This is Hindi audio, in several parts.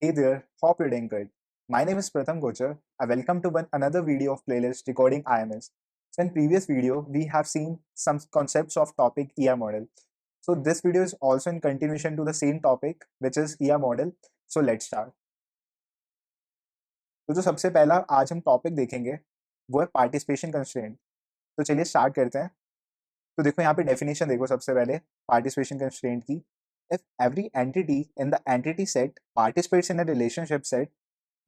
Hey there, hope you're doing good. My name is Pratham Gochar. I welcome to another video of playlist recording IMS. So in previous video, we have seen some concepts of topic ER model. So this video is also in continuation to the same topic, which is ER model. So let's start. तो जो सबसे पहला आज हम टॉपिक देखेंगे वो है पार्टिसिपेशन कंस्ट्रेंट. तो चलिए स्टार्ट करते हैं. तो देखो यहाँ पे डेफिनेशन देखो सबसे पहले पार्टिसिपेशन कंस्ट्रेंट की. If every entity in the entity set participates in a relationship set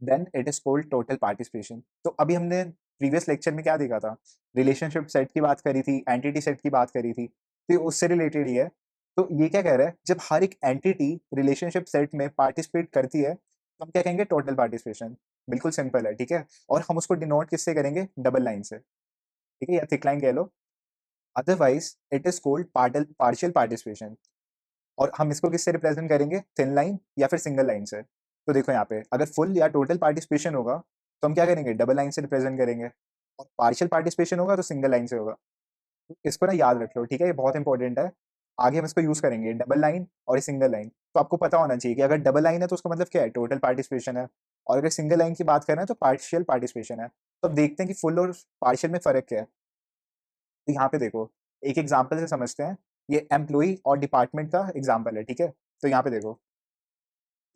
then it is called total participation. तो अभी हमने प्रीवियस लेक्चर में क्या देखा था, रिलेशनशिप सेट की बात करी थी, एंटिटी सेट की बात करी थी, तो ये उससे रिलेटेड ही है. तो ये क्या कह रहा है, जब हर एक एंटिटी रिलेशनशिप सेट में पार्टिसिपेट करती है तो हम क्या कहेंगे, टोटल पार्टिसिपेशन. बिल्कुल सिंपल है, ठीक है. और हम उसको डिनोट किससे करेंगे, डबल लाइन से, ठीक है, या थिक लाइन कह लो. Otherwise it is called partial participation. और हम इसको किससे रिप्रेजेंट करेंगे, थिन लाइन या फिर सिंगल लाइन से. तो देखो यहाँ पे अगर फुल या टोटल पार्टिसिपेशन होगा तो हम क्या करेंगे, डबल लाइन से रिप्रेजेंट करेंगे. और पार्शियल पार्टिसिपेशन होगा तो सिंगल लाइन से होगा. तो इसको ना याद रख लो, ठीक है, ये बहुत इंपॉर्टेंट है. आगे हम इसको यूज करेंगे, डबल लाइन और सिंगल लाइन. तो आपको पता होना चाहिए कि अगर डबल लाइन है तो उसका मतलब क्या है, टोटल पार्टिसिपेशन है. और अगर सिंगल लाइन की बात करें तो पार्शियल पार्टिसिपेशन है. तो अब देखते हैं कि फुल और पार्शियल में फर्क क्या है. तो यहाँ पे देखो, एक एग्जाम्पल से समझते हैं. ये एम्प्लॉई और डिपार्टमेंट का एग्जाम्पल है, ठीक है. तो यहाँ पे देखो,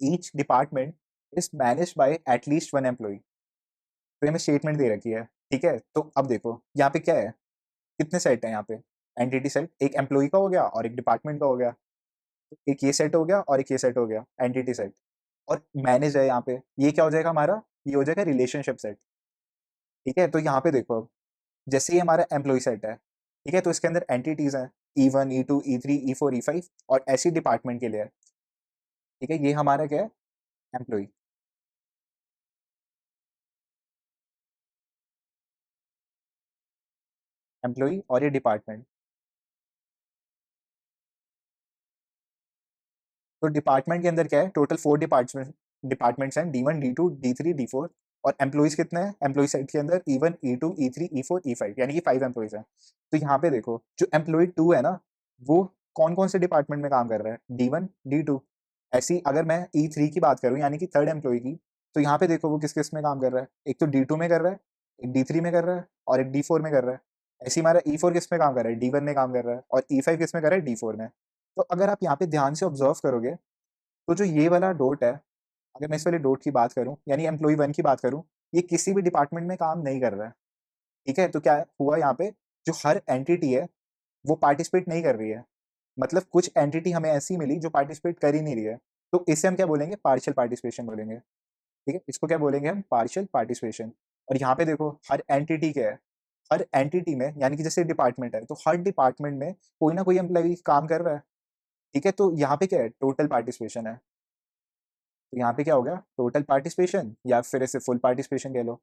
each department is manage by at least one employee. तो ये हमें स्टेटमेंट दे रखी है, ठीक है. तो अब देखो यहाँ पे क्या है, कितने सेट है यहाँ पे, एंटिटी सेट, एक एम्प्लॉई का हो गया और एक डिपार्टमेंट का हो गया. तो एक ये सेट हो गया और एक ये सेट हो गया, एंटिटी सेट. और मैनेज है यहाँ पे, ये क्या हो जाएगा हमारा, ये हो जाएगा रिलेशनशिप सेट, ठीक है. तो यहाँ पे देखो, जैसे ही हमारा एम्प्लॉय सेट है, ठीक है, तो इसके अंदर एंटिटीज हैं, E1 E2 E3 E4 E5, और ऐसी डिपार्टमेंट के लिए है, ठीक है. ये हमारा क्या है, एम्प्लॉय. एम्प्लॉय और ये डिपार्टमेंट. तो डिपार्टमेंट के अंदर क्या है, टोटल 4 डिपार्टमेंट्स हैं, D1 D2 D3 D4. और एम्प्लॉइज कितने हैं, एम्प्लॉय सेट के अंदर E1 E2 E3 E4 E5, यानी कि 5 एम्प्लॉइज हैं. तो यहाँ पे देखो, जो एम्प्लॉय 2 है ना, वो कौन कौन से डिपार्टमेंट में काम कर रहा है, D1 D2. ऐसी अगर मैं E3 की बात करूँ, यानी कि थर्ड एम्प्लॉय की, तो यहाँ पे देखो वो किस किस में काम कर रहा है, एक तो D2 में कर रहा है, एक D3 में कर रहा है, और एक D4 में कर रहा है. ऐसे हमारा E4 किस में काम कर रहा है, D1 में काम कर रहा है, और E5 किस में कर रहा है, D4 में. तो अगर आप यहाँ पे ध्यान से ऑब्जर्व करोगे, तो जो ये वाला डॉट है, अगर मैं इस वाले डॉट की बात करूँ, यानी एम्प्लॉय 1 की बात करूँ, ये किसी भी डिपार्टमेंट में काम नहीं कर रहा है, ठीक है. तो क्या हुआ यहाँ पे, जो हर एंटिटी है वो पार्टिसिपेट नहीं कर रही है. मतलब कुछ एंटिटी हमें ऐसी मिली जो पार्टिसिपेट कर ही नहीं रही है. तो इसे हम क्या बोलेंगे, पार्शियल पार्टिसिपेशन बोलेंगे, ठीक है. इसको क्या बोलेंगे हम, पार्शियल पार्टिसिपेशन. और यहाँ पे देखो, हर एंटिटी क्या है, हर एंटिटी में, यानी कि जैसे डिपार्टमेंट है, तो हर डिपार्टमेंट में कोई ना कोई एम्प्लॉय काम कर रहा है, ठीक है. तो यहाँ पे क्या है, टोटल पार्टिसिपेशन है. तो यहाँ पे क्या हो गया, टोटल पार्टिसिपेशन, या फिर इसे फुल पार्टिसिपेशन कह लो.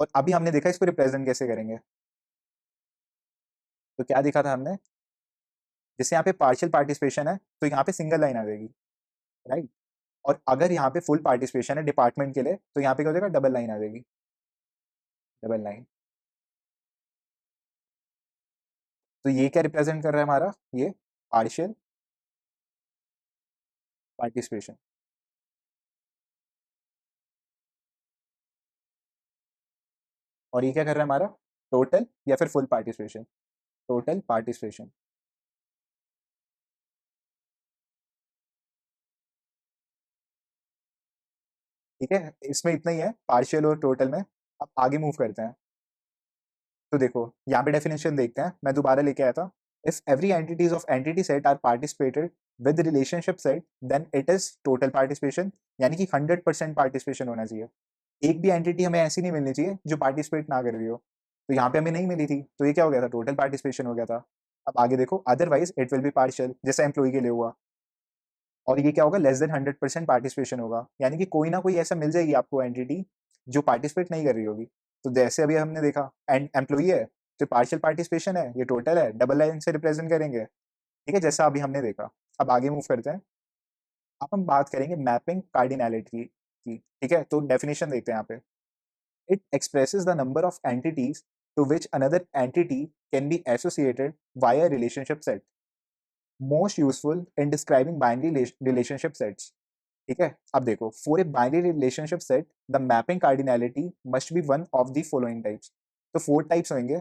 और अभी हमने देखा इसको रिप्रेजेंट कैसे करेंगे. तो क्या देखा था हमने, जैसे यहाँ पे पार्शियल पार्टिसिपेशन है तो यहाँ पे सिंगल लाइन आ जाएगी, राइट. और अगर यहाँ पे फुल पार्टिसिपेशन है डिपार्टमेंट के लिए, तो यहाँ पे क्या हो जाएगा, डबल लाइन आ जाएगी, डबल लाइन. तो ये क्या रिप्रेजेंट कर रहा है हमारा, ये पार्शियल पार्टिसिपेशन. और ये क्या कर रहा है हमारा, टोटल या फिर फुल पार्टिसिपेशन, टोटल पार्टिसिपेशन. ठीक है, इसमें इतना ही है पार्शियल और टोटल में. अब आगे मूव करते हैं. तो देखो यहाँ पे डेफिनेशन देखते हैं, मैं दोबारा लेके आया था. If every entities of entity set are participated with relationship set then it is total participation. यानी कि 100% पार्टिसिपेशन होना चाहिए. एक भी एंटिटी हमें ऐसी नहीं मिलनी चाहिए जो पार्टिसिपेट ना कर रही हो. तो यहाँ पे हमें नहीं मिली थी, तो ये क्या हो गया था, टोटल पार्टिसिपेशन हो गया था. अब आगे देखो, otherwise it will B partial, जैसे एम्प्लॉय के लिए हुआ. और ये क्या होगा, लेस देन 100% पार्टिसिपेशन होगा, यानी कि कोई ना कोई ऐसा मिल जाएगी आपको एंटिटी जो पार्टिसिपेट नहीं कर रही होगी. तो जैसे अभी हमने देखा, एंड एम्प्लॉई है तो पार्शियल पार्टिसिपेशन है, ये टोटल है, डबल लाइन से रिप्रेजेंट करेंगे, ठीक है, जैसा अभी हमने देखा. अब आगे मूव करते हैं. अब हम बात करेंगे मैपिंग कार्डिनैलिटी की, ठीक है. तो डेफिनेशन देखते हैं यहाँ पे. It expresses the number of entities to which another entity can be associated via relationship set, most useful in describing binary relationship sets. ठीक है, अब देखो for a binary relationship set the mapping cardinality must be one of the following types. तो 4 टाइप्स होंगे,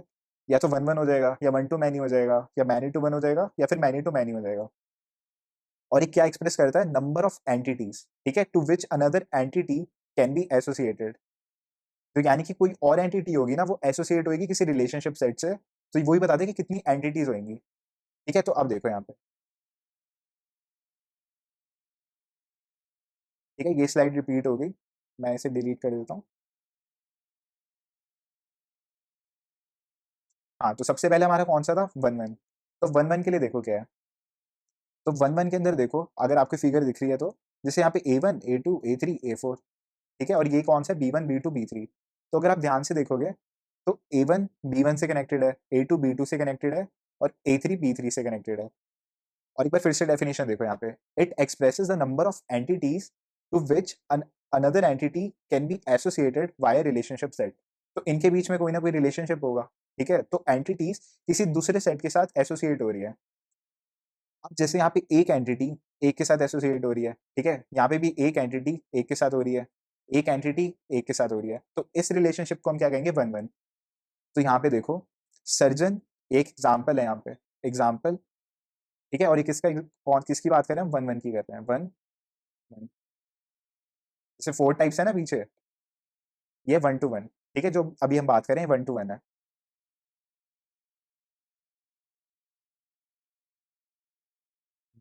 या तो 1 1 हो जाएगा, या 1 टू मैनी हो जाएगा, या मैनी टू 1 हो जाएगा, या फिर मैनी टू मैनी हो जाएगा। और ये क्या एक्सप्रेस करता है? नंबर ऑफ एंटिटीज, ठीक है, to which another entity can be associated. तो यानी कि कोई और एंटिटी होगी ना, वो एसोसिएट होगी किसी रिलेशनशिप सेट से, तो वही बता दे कि कितनी एंटिटीज होंगी। ठीक है, तो अब देखो यहाँ पे, ठीक है, ये स्लाइड रिपीट हो गई, मैं इसे डिलीट कर देता हूँ। हाँ, तो सबसे पहले हमारा कौन सा था? 1 1। तो 1 1 के लिए देखो क्या है। तो 1 1 के अंदर देखो, अगर आपकी फिगर दिख रही है तो जैसे यहाँ पे A1 A2 A3 A4, ठीक है, और ये कौन सा है? B1 B2 B3। तो अगर आप ध्यान से देखोगे तो A1 B1 से कनेक्टेड है, A2 B2 से कनेक्टेड है, और A3 B3 से कनेक्टेड है। और एक बार फिर से डेफिनेशन देखो यहाँ पे, it expresses the number of entities to which another entity can be associated via relationship set. तो इनके बीच में कोई ना कोई रिलेशनशिप होगा, ठीक है, तो एंटिटीज किसी दूसरे सेट के साथ एसोसिएट हो रही है। अब जैसे यहाँ पे एक एंटिटी एक के साथ एसोसिएट हो रही है, ठीक है, यहाँ पे भी एक एंटिटी एक के साथ हो रही है, एक एंटिटी एक के साथ हो रही है, तो इस रिलेशनशिप को हम क्या कहेंगे? 1 1। तो यहाँ पे देखो, सर्जन एक एग्जाम्पल है यहाँ पे, एग्जाम्पल, ठीक है, और ये किसका, कौन किसकी बात कर रहे हैं? 1 1 की कर रहे हैं, 1 1। जैसे 4 टाइप्स है ना पीछे, ये 1 टू 1, ठीक है, जो अभी हम बात करें 1 टू 1 है।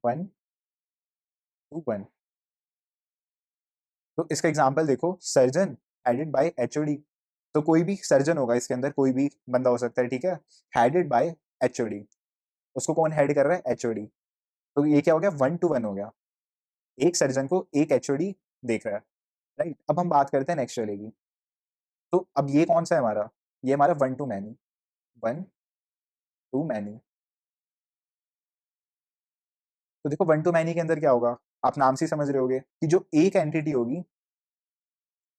1 टू 1। तो इसका एग्जाम्पल देखो, सर्जन हेडेड बाय एचओडी। तो कोई भी सर्जन होगा इसके अंदर, कोई भी बंदा हो सकता है, ठीक है, हेडेड बाय एचओडी। उसको कौन हेड कर रहा है? एचओडी। तो ये क्या हो गया? 1 टू 1 हो गया, एक सर्जन को एक एचओडी देख रहा है। राइट, अब हम बात करते हैं नेक्स्ट वाले की। तो अब ये कौन सा है हमारा? ये हमारा 1 टू मैनी, 1 टू मैनी। तो देखो 1 टू मैनी के अंदर क्या होगा, आप नाम से ही समझ रहे होगे कि जो एक एंटिटी होगी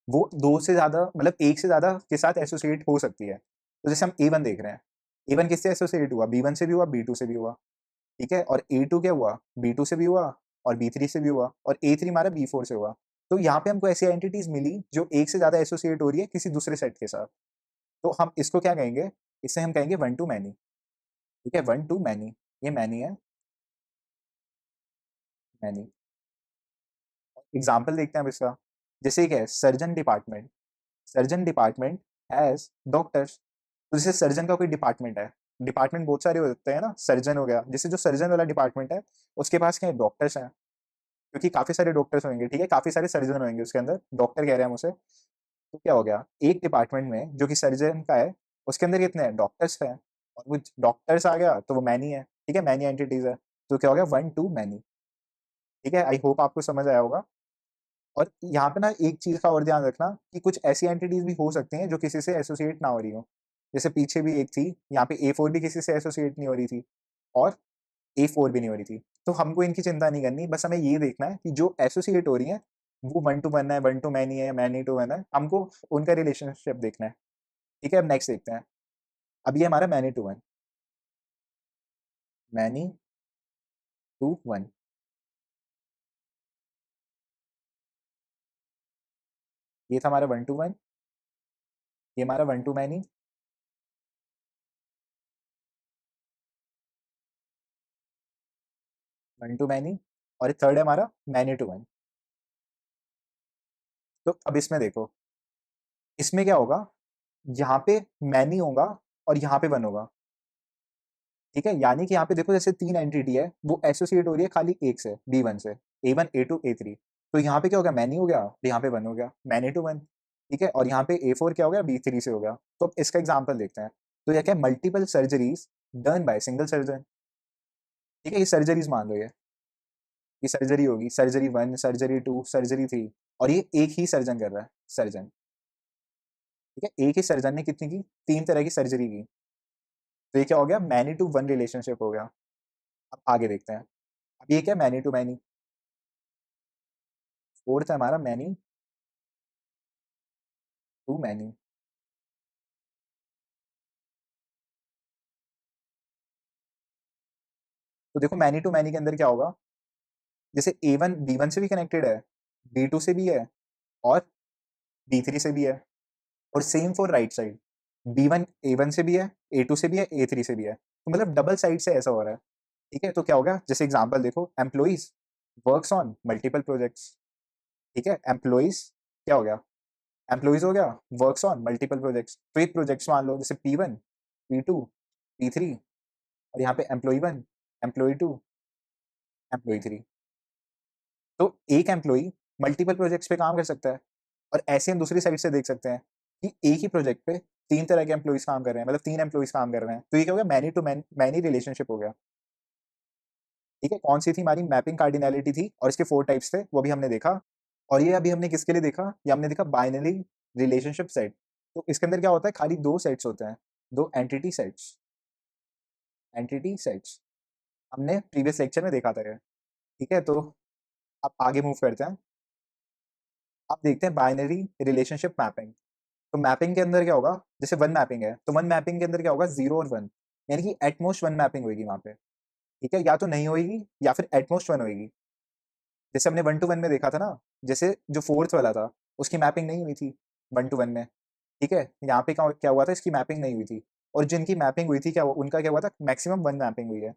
वो दो से ज्यादा, मतलब एक से ज्यादा के साथ एसोसिएट हो सकती है। तो जैसे हम A1 देख रहे हैं, A1 किससे एसोसिएट हुआ? B1 से भी हुआ, B2 से भी हुआ, ठीक है, और A2 क्या हुआ? B2 से भी हुआ, और B3 से भी हुआ, और A3 हमारा B4 से हुआ। तो यहाँ पे हमको ऐसी एंटिटीज मिली जो एक से ज्यादा एसोसिएट हो रही है किसी दूसरे सेट के साथ। तो हम इसको क्या कहेंगे? इसे हम कहेंगे 1 टू मैनी। ठीक है, 1 टू मैनी, ये मैनी है, मैनी। एग्जाम्पल देखते हैं अब इसका। जैसे एक है surgeon department, surgeon department has doctors. तो जैसे सर्जन का कोई डिपार्टमेंट है, डिपार्टमेंट बहुत सारे होते हैं ना, सर्जन हो गया, जैसे जो सर्जन वाला डिपार्टमेंट है उसके पास क्या है? डॉक्टर्स हैं, क्योंकि काफी सारे डॉक्टर्स होंगे, ठीक है, काफी सारे सर्जन होंगे उसके अंदर, डॉक्टर कह रहे हैं हम उसे। तो क्या हो गया? एक डिपार्टमेंट में जो कि सर्जन का है, उसके अंदर कितने हैं? डॉक्टर्स हैं, और वो डॉक्टर्स आ गया तो वो मैनी है, ठीक है, मैनी एंटिटीज है। तो क्या हो गया? 1 टू मैनी। ठीक है, आई होप आपको समझ आया होगा। और यहाँ पे ना एक चीज का और ध्यान रखना कि कुछ ऐसी एंटिटीज भी हो सकती हैं जो किसी से एसोसिएट ना हो रही हो। जैसे पीछे भी एक थी, यहाँ पे A4 भी किसी से एसोसिएट नहीं हो रही थी, और A4 भी नहीं हो रही थी। तो हमको इनकी चिंता नहीं करनी, बस हमें ये देखना है कि जो एसोसिएट हो रही है वो 1 टू 1 है, 1 टू मैनी है, मैनी टू 1 है, हमको उनका रिलेशनशिप देखना है। ठीक है, अब नेक्स्ट देखते हैं। अब ये हमारा मैनी टू 1, मैनी टू 1। ये था हमारा 1 टू 1, ये हमारा 1 टू मैनी, 1 टू मैनी, और थर्ड है हमारा मैनी टू 1। तो अब इसमें देखो, इसमें क्या होगा? यहाँ पे मैनी होगा और यहाँ पे 1 होगा, ठीक है, यानी कि यहाँ पे देखो जैसे 3 एंटिटी है वो एसोसिएट हो रही है खाली एक से, B1 से, A1 A2 A3। तो यहाँ पे क्या हो गया? मैनी हो गया, तो यहाँ पे 1 हो गया, मैनी टू 1। ठीक है, और यहाँ पे A4 क्या हो गया? B3 से हो गया। तो अब इसका एग्जाम्पल देखते हैं। तो यह क्या है? Multiple surgeries done by single surgeon. ठीक है, ये सर्जरीज मान लो, ये सर्जरी होगी, सर्जरी 1, सर्जरी 2, सर्जरी 3, और ये एक ही सर्जन कर रहा है, सर्जन। ठीक है, एक ही सर्जन ने कितनी की? 3 तरह की सर्जरी की। तो ये क्या हो गया? मैनी टू 1 रिलेशनशिप हो गया। अब आगे देखते हैं। अब ये क्या? Many to many. फोर्थ है हमारा मैनी टू मैनी। तो देखो मैनी टू मैनी के अंदर क्या होगा? जैसे A1 B1 से भी कनेक्टेड है, B2 से भी है और B3 से भी है, और same for right side, B1 A1 से भी है, A2 से भी है, A3 से भी है। तो मतलब डबल साइड से ऐसा हो रहा है। ठीक है, तो क्या होगा, जैसे एग्जांपल देखो, employees works on multiple projects. ठीक है, एम्प्लॉइज क्या हो गया, एम्प्लॉइज हो गया, वर्क्स ऑन मल्टीपल प्रोजेक्ट्स। तो एक प्रोजेक्ट्स मान लो जैसे P1, P2, P3, और यहाँ पे एम्प्लॉय 1, एम्प्लॉय 2, एम्प्लॉय 3। तो एक एम्प्लॉय मल्टीपल प्रोजेक्ट्स पे काम कर सकता है। और ऐसे हम दूसरी साइड से देख सकते हैं कि एक ही प्रोजेक्ट पे तीन तरह के एम्प्लॉइज काम कर रहे हैं, मतलब तीन एम्प्लॉइज काम कर रहे हैं। तो ये क्या हो गया, मैनी टू मैनी रिलेशनशिप हो गया। ठीक है, कौन सी थी हमारी मैपिंग कार्डिनैलिटी थी, और इसके 4 टाइप्स थे, वो भी हमने देखा। और ये अभी हमने किसके लिए देखा, ये हमने देखा बाइनरी रिलेशनशिप सेट। तो इसके अंदर क्या होता है, खाली 2 सेट्स होते हैं, 2 एंटिटी सेट्स। एंटिटी सेट्स हमने प्रीवियस लेक्चर में देखा था ये। ठीक है, तो अब आगे मूव करते हैं। अब देखते हैं बाइनरी रिलेशनशिप मैपिंग। तो मैपिंग के अंदर क्या होगा, जैसे वन मैपिंग है, तो वन मैपिंग के अंदर क्या होगा, 0 और 1, यानी कि एटमोस्ट वन मैपिंग होगी वहां पे। ठीक है, या तो नहीं होगी या फिर एटमोस्ट वन होगी। जैसे हमने 1 to 1 में देखा था ना, जैसे जो फोर्थ वाला था उसकी मैपिंग नहीं हुई थी 1 to 1 में। ठीक है, यहाँ पे क्या क्या हुआ था, इसकी मैपिंग नहीं हुई थी। और जिनकी मैपिंग हुई थी, क्या उनका क्या हुआ था, मैक्सिमम वन मैपिंग हुई है।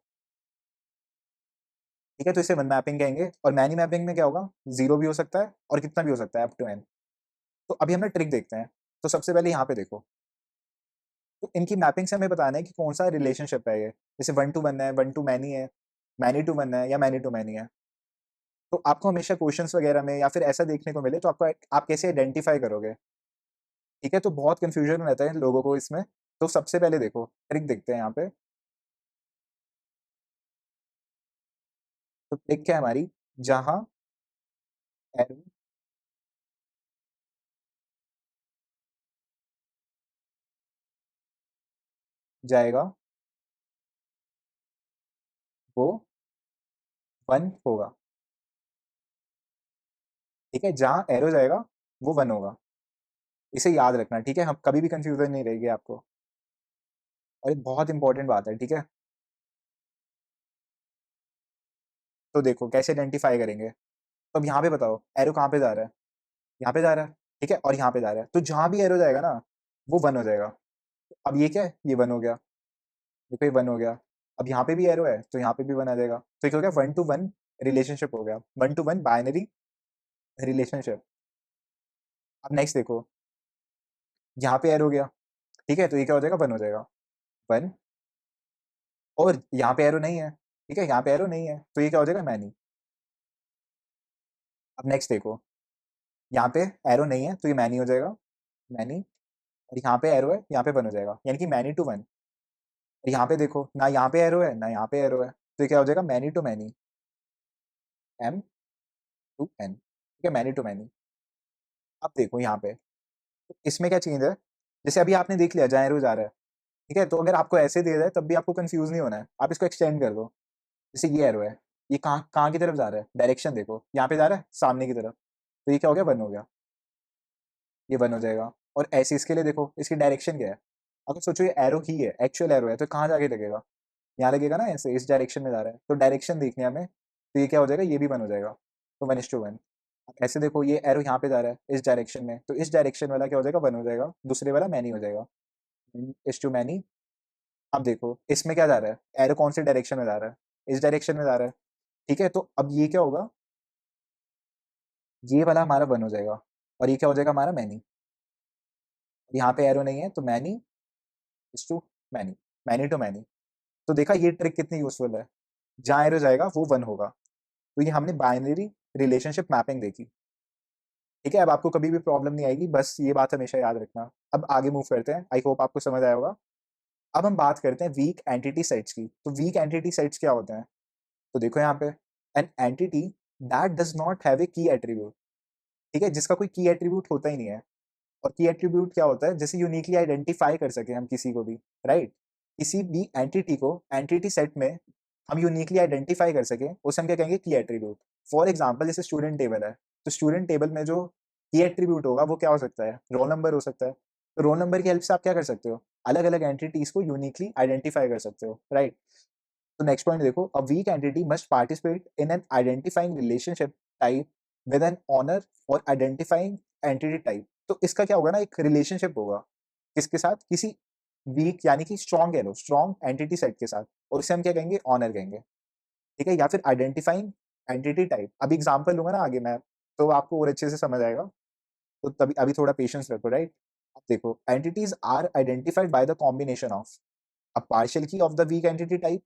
ठीक है, तो इसे वन मैपिंग कहेंगे। और मैनी मैपिंग में क्या होगा, 0 भी हो सकता है और कितना भी हो सकता है, अप टू n। तो अभी हमने ट्रिक देखते हैं। तो सबसे पहले यहाँ पे देखो, तो इनकी मैपिंग से हमें बताना है कि कौन सा रिलेशनशिप है ये। जैसे 1 to 1 है, 1 to मैनी है, मैनी टू वन है, या मैनी टू मैनी है। तो आपको हमेशा क्वेश्चंस वगैरह में या फिर ऐसा देखने को मिले, तो आपको आप कैसे आइडेंटिफाई करोगे। ठीक है, तो बहुत कंफ्यूजन रहता है लोगों को इसमें। तो सबसे पहले देखो, ट्रिक देखते हैं यहाँ पे। तो ट्रिक क्या है हमारी, जहां एरो जाएगा वो 1 होगा। ठीक है, जहां एरो जाएगा वो 1 होगा। इसे याद रखना, ठीक है, हम कभी भी कंफ्यूजन नहीं रहेगी आपको। और ये बहुत इंपॉर्टेंट बात है। ठीक है, तो देखो कैसे आइडेंटिफाई करेंगे। तो अब यहाँ पे बताओ, एरो कहाँ पे जा रहा है, यहाँ पे जा रहा है। ठीक है, और यहाँ पे जा रहा है, तो जहां भी एरो जाएगा ना वो 1 हो जाएगा। अब ये क्या है, ये 1 हो गया। देखो ये 1 हो गया। अब यहाँ पे भी एरो है, तो यहाँ पे भी 1 आ जाएगा। तो क्या हो गया, 1 to 1 रिलेशनशिप हो गया, 1 to 1 बाइनरी रिलेशनशिप। अब नेक्स्ट देखो, यहाँ पे एरो गया। ठीक है, तो ये क्या हो जाएगा, 1 हो जाएगा, 1। और यहाँ पे एरो नहीं है। ठीक है, यहाँ पे एरो नहीं है, तो ये क्या हो जाएगा, मैनी। अब नेक्स्ट देखो, यहाँ पे एरो नहीं है, तो ये मैनी हो जाएगा, मैनी। और यहाँ पे एरो है, यहाँ पे 1 हो जाएगा, यानी कि मैनी टू 1। यहाँ पे देखो, ना यहाँ पे एरो है ना यहाँ पे एरो है, तो ये क्या हो जाएगा, many to many, M to N। ठीक है, मैनी टू मैनी। अब देखो यहाँ पे, तो इसमें क्या चेंज है, जैसे अभी आपने देख लिया जहाँ एरो जा रहा है। ठीक है, तो अगर आपको ऐसे दे रहा है तब भी आपको कंफ्यूज नहीं होना है, आप इसको एक्सटेंड कर दो। जैसे ये एरो है, ये कहाँ कहाँ की तरफ जा रहा है, डायरेक्शन देखो, यहाँ पे जा रहा है सामने की तरफ। तो ये क्या हो गया, 1 हो गया, ये 1 हो जाएगा। और ऐसे इसके लिए देखो, इसकी डायरेक्शन क्या है। अगर सोचो ये एरो ही है, एक्चुअल एरो है, तो कहाँ जाके लगेगा, यहाँ लगेगा ना, ऐसे इस डायरेक्शन में जा रहा है, तो डायरेक्शन देखनी है हमें। तो ये क्या हो जाएगा, ये भी 1 हो जाएगा। तो 1:1। ऐसे देखो, ये एरो यहाँ पे जा रहा है इस डायरेक्शन में, तो इस डायरेक्शन वाला क्या हो जाएगा, 1 हो जाएगा, दूसरे वाला मैनी हो जाएगा, इस टू मैनी। अब देखो इसमें क्या जा रहा है, एरो कौन से डायरेक्शन में जा रहा है, इस डायरेक्शन में जा रहा है। ठीक है, तो अब ये क्या होगा, ये वाला हमारा 1 हो जाएगा, और ये क्या हो जाएगा, हमारा मैनी। यहाँ पे एरो नहीं है, तो many is to many, many to many. तो देखा ये ट्रिक कितनी यूजफुल है, जहाँ एरो जाएगा वो 1 होगा। तो ये हमने बाइनरी रिलेशनशिप मैपिंग देखी। ठीक है, अब आपको कभी भी प्रॉब्लम नहीं आएगी, बस ये बात हमेशा याद रखना। अब आगे मूव करते हैं, आई होप आपको समझ आया होगा। अब हम बात करते हैं वीक एंटिटी सेट्स की। तो वीक एंटिटी सेट्स क्या होते हैं, तो देखो यहाँ पे, an entity that does not have a की एट्रीब्यूट। ठीक है, जिसका कोई की एट्रीब्यूट होता ही नहीं है। और की एट्रीब्यूट क्या होता है, जैसे यूनिकली आइडेंटिफाई कर सके हम किसी को भी, राइट। किसी भी एंटिटी को एंटिटी सेट में हम यूनिकली आइडेंटिफाई कर सके, उसे हम क्या कहेंगे, की एट्रीब्यूट। फॉर एग्जाम्पल जैसे स्टूडेंट टेबल है, तो स्टूडेंट टेबल में जो की एट्रीब्यूट होगा वो क्या हो सकता है, रोल नंबर हो सकता है। तो रोल नंबर की हेल्प से आप क्या कर सकते हो, अलग अलग एंटिटीज को यूनिकली आइडेंटिफाई कर सकते हो, राइट। तो नेक्स्ट पॉइंट देखो, a weak entity must participate in an identifying relationship type with an owner और आइडेंटिफाइंग एंटिटी टाइप। तो इसका क्या होगा ना, एक रिलेशनशिप होगा किसके साथ, किसी वीक यानी कि स्ट्रॉन्ग कह लो, स्ट्रॉन्ग एंटिटी सेट के साथ, और इसे हम क्या कहेंगे, ऑनर कहेंगे। ठीक है, या फिर आइडेंटिफाइंग एंटिटी टाइप। अभी एग्जांपल लूंगा ना आगे मैं, तो आपको और अच्छे से समझ आएगा। तो तभी अभी थोड़ा पेशेंस रखो, राइट। अब देखो, entities are identified by the combination of a partial key of the weak entity type,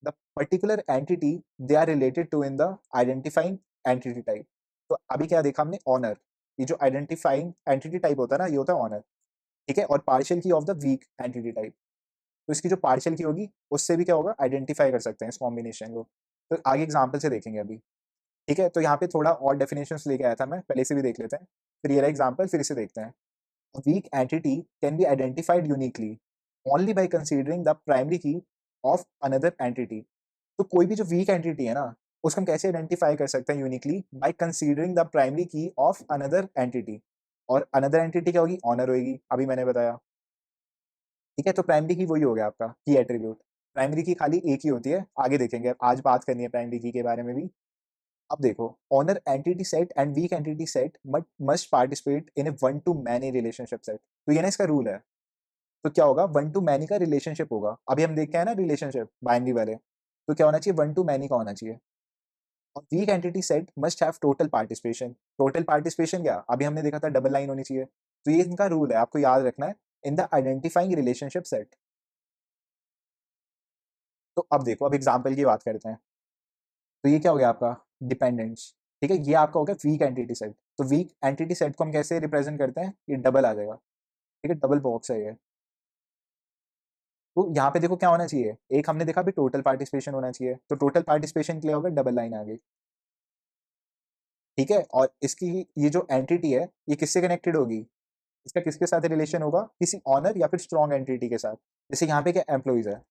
the particular entity they are related to in the identifying entity type. तो अभी क्या देखा हमने, ऑनर, ये जो आइडेंटिफाइंग एंटिटी टाइप होता है ना, ये होता है ऑनर। ठीक है, और partial key of the weak entity type, तो इसकी जो पार्शियल की होगी उससे भी क्या होगा, आइडेंटिफाई कर सकते हैं इस कॉम्बिनेशन को। तो आगे एग्जाम्पल से देखेंगे अभी। ठीक है, तो यहाँ पे थोड़ा और डेफिनेशंस लेके आया था मैं, पहले से भी देख लेते हैं, फिर ये रहा एग्जाम्पल, फिर इसे देखते हैं। Weak entity can be identified uniquely only by considering the primary key of another entity. तो कोई भी जो वीक एंटिटी है ना, उसको हम कैसे आइडेंटिफाई कर सकते हैं uniquely, by considering the primary key of another entity. और अनदर एंटिटी क्या होगी, ऑनर होगी, अभी मैंने बताया। ठीक है, तो प्राइमरी की वही हो गया आपका की एट्रीब्यूट। प्राइमरी की खाली एक ही होती है, आगे देखेंगे, आज बात करनी है प्राइमरी की के बारे में भी। अब देखो, owner entity set and weak entity set must participate in a one to many relationship set. तो ये ना इसका रूल है। तो क्या होगा, वन टू मैनी का रिलेशनशिप होगा। अभी हम देख के आए ना रिलेशनशिप बाइनरी वाले, तो क्या होना चाहिए, वन टू मैनी का होना चाहिए। और week entity set must have total participation. Total participation क्या, अभी हमने देखा था डबल लाइन होनी चाहिए। तो ये इनका रूल है, आपको याद रखना है, इन द आइडेंटिफाइंग रिलेशनशिप सेट। तो अब देखो, अब एग्जाम्पल की बात करते हैं। तो ये क्या हो गया आपका, डिपेंडेंस। ठीक है, ये आपका हो गया वीक एंटिटी सेट। तो वीक एंटिटी सेट को हम कैसे रिप्रेजेंट करते हैं, ये डबल आ जाएगा। ठीक है, डबल बॉक्स है ये। तो यहाँ पे देखो क्या होना चाहिए, एक हमने देखा भी टोटल पार्टिसिपेशन होना चाहिए, तो टोटल पार्टिसिपेशन के लिए होगा डबल लाइन आ गई। ठीक है, और इसकी ये जो एंटिटी है, ये किससे कनेक्टेड होगी, इसका किसके साथ रिलेशन होगा, किसी ऑनर या फिर स्ट्रॉन्ग एंटिटी के साथ। जैसे यहाँ पे क्या एम्प्लॉइज है,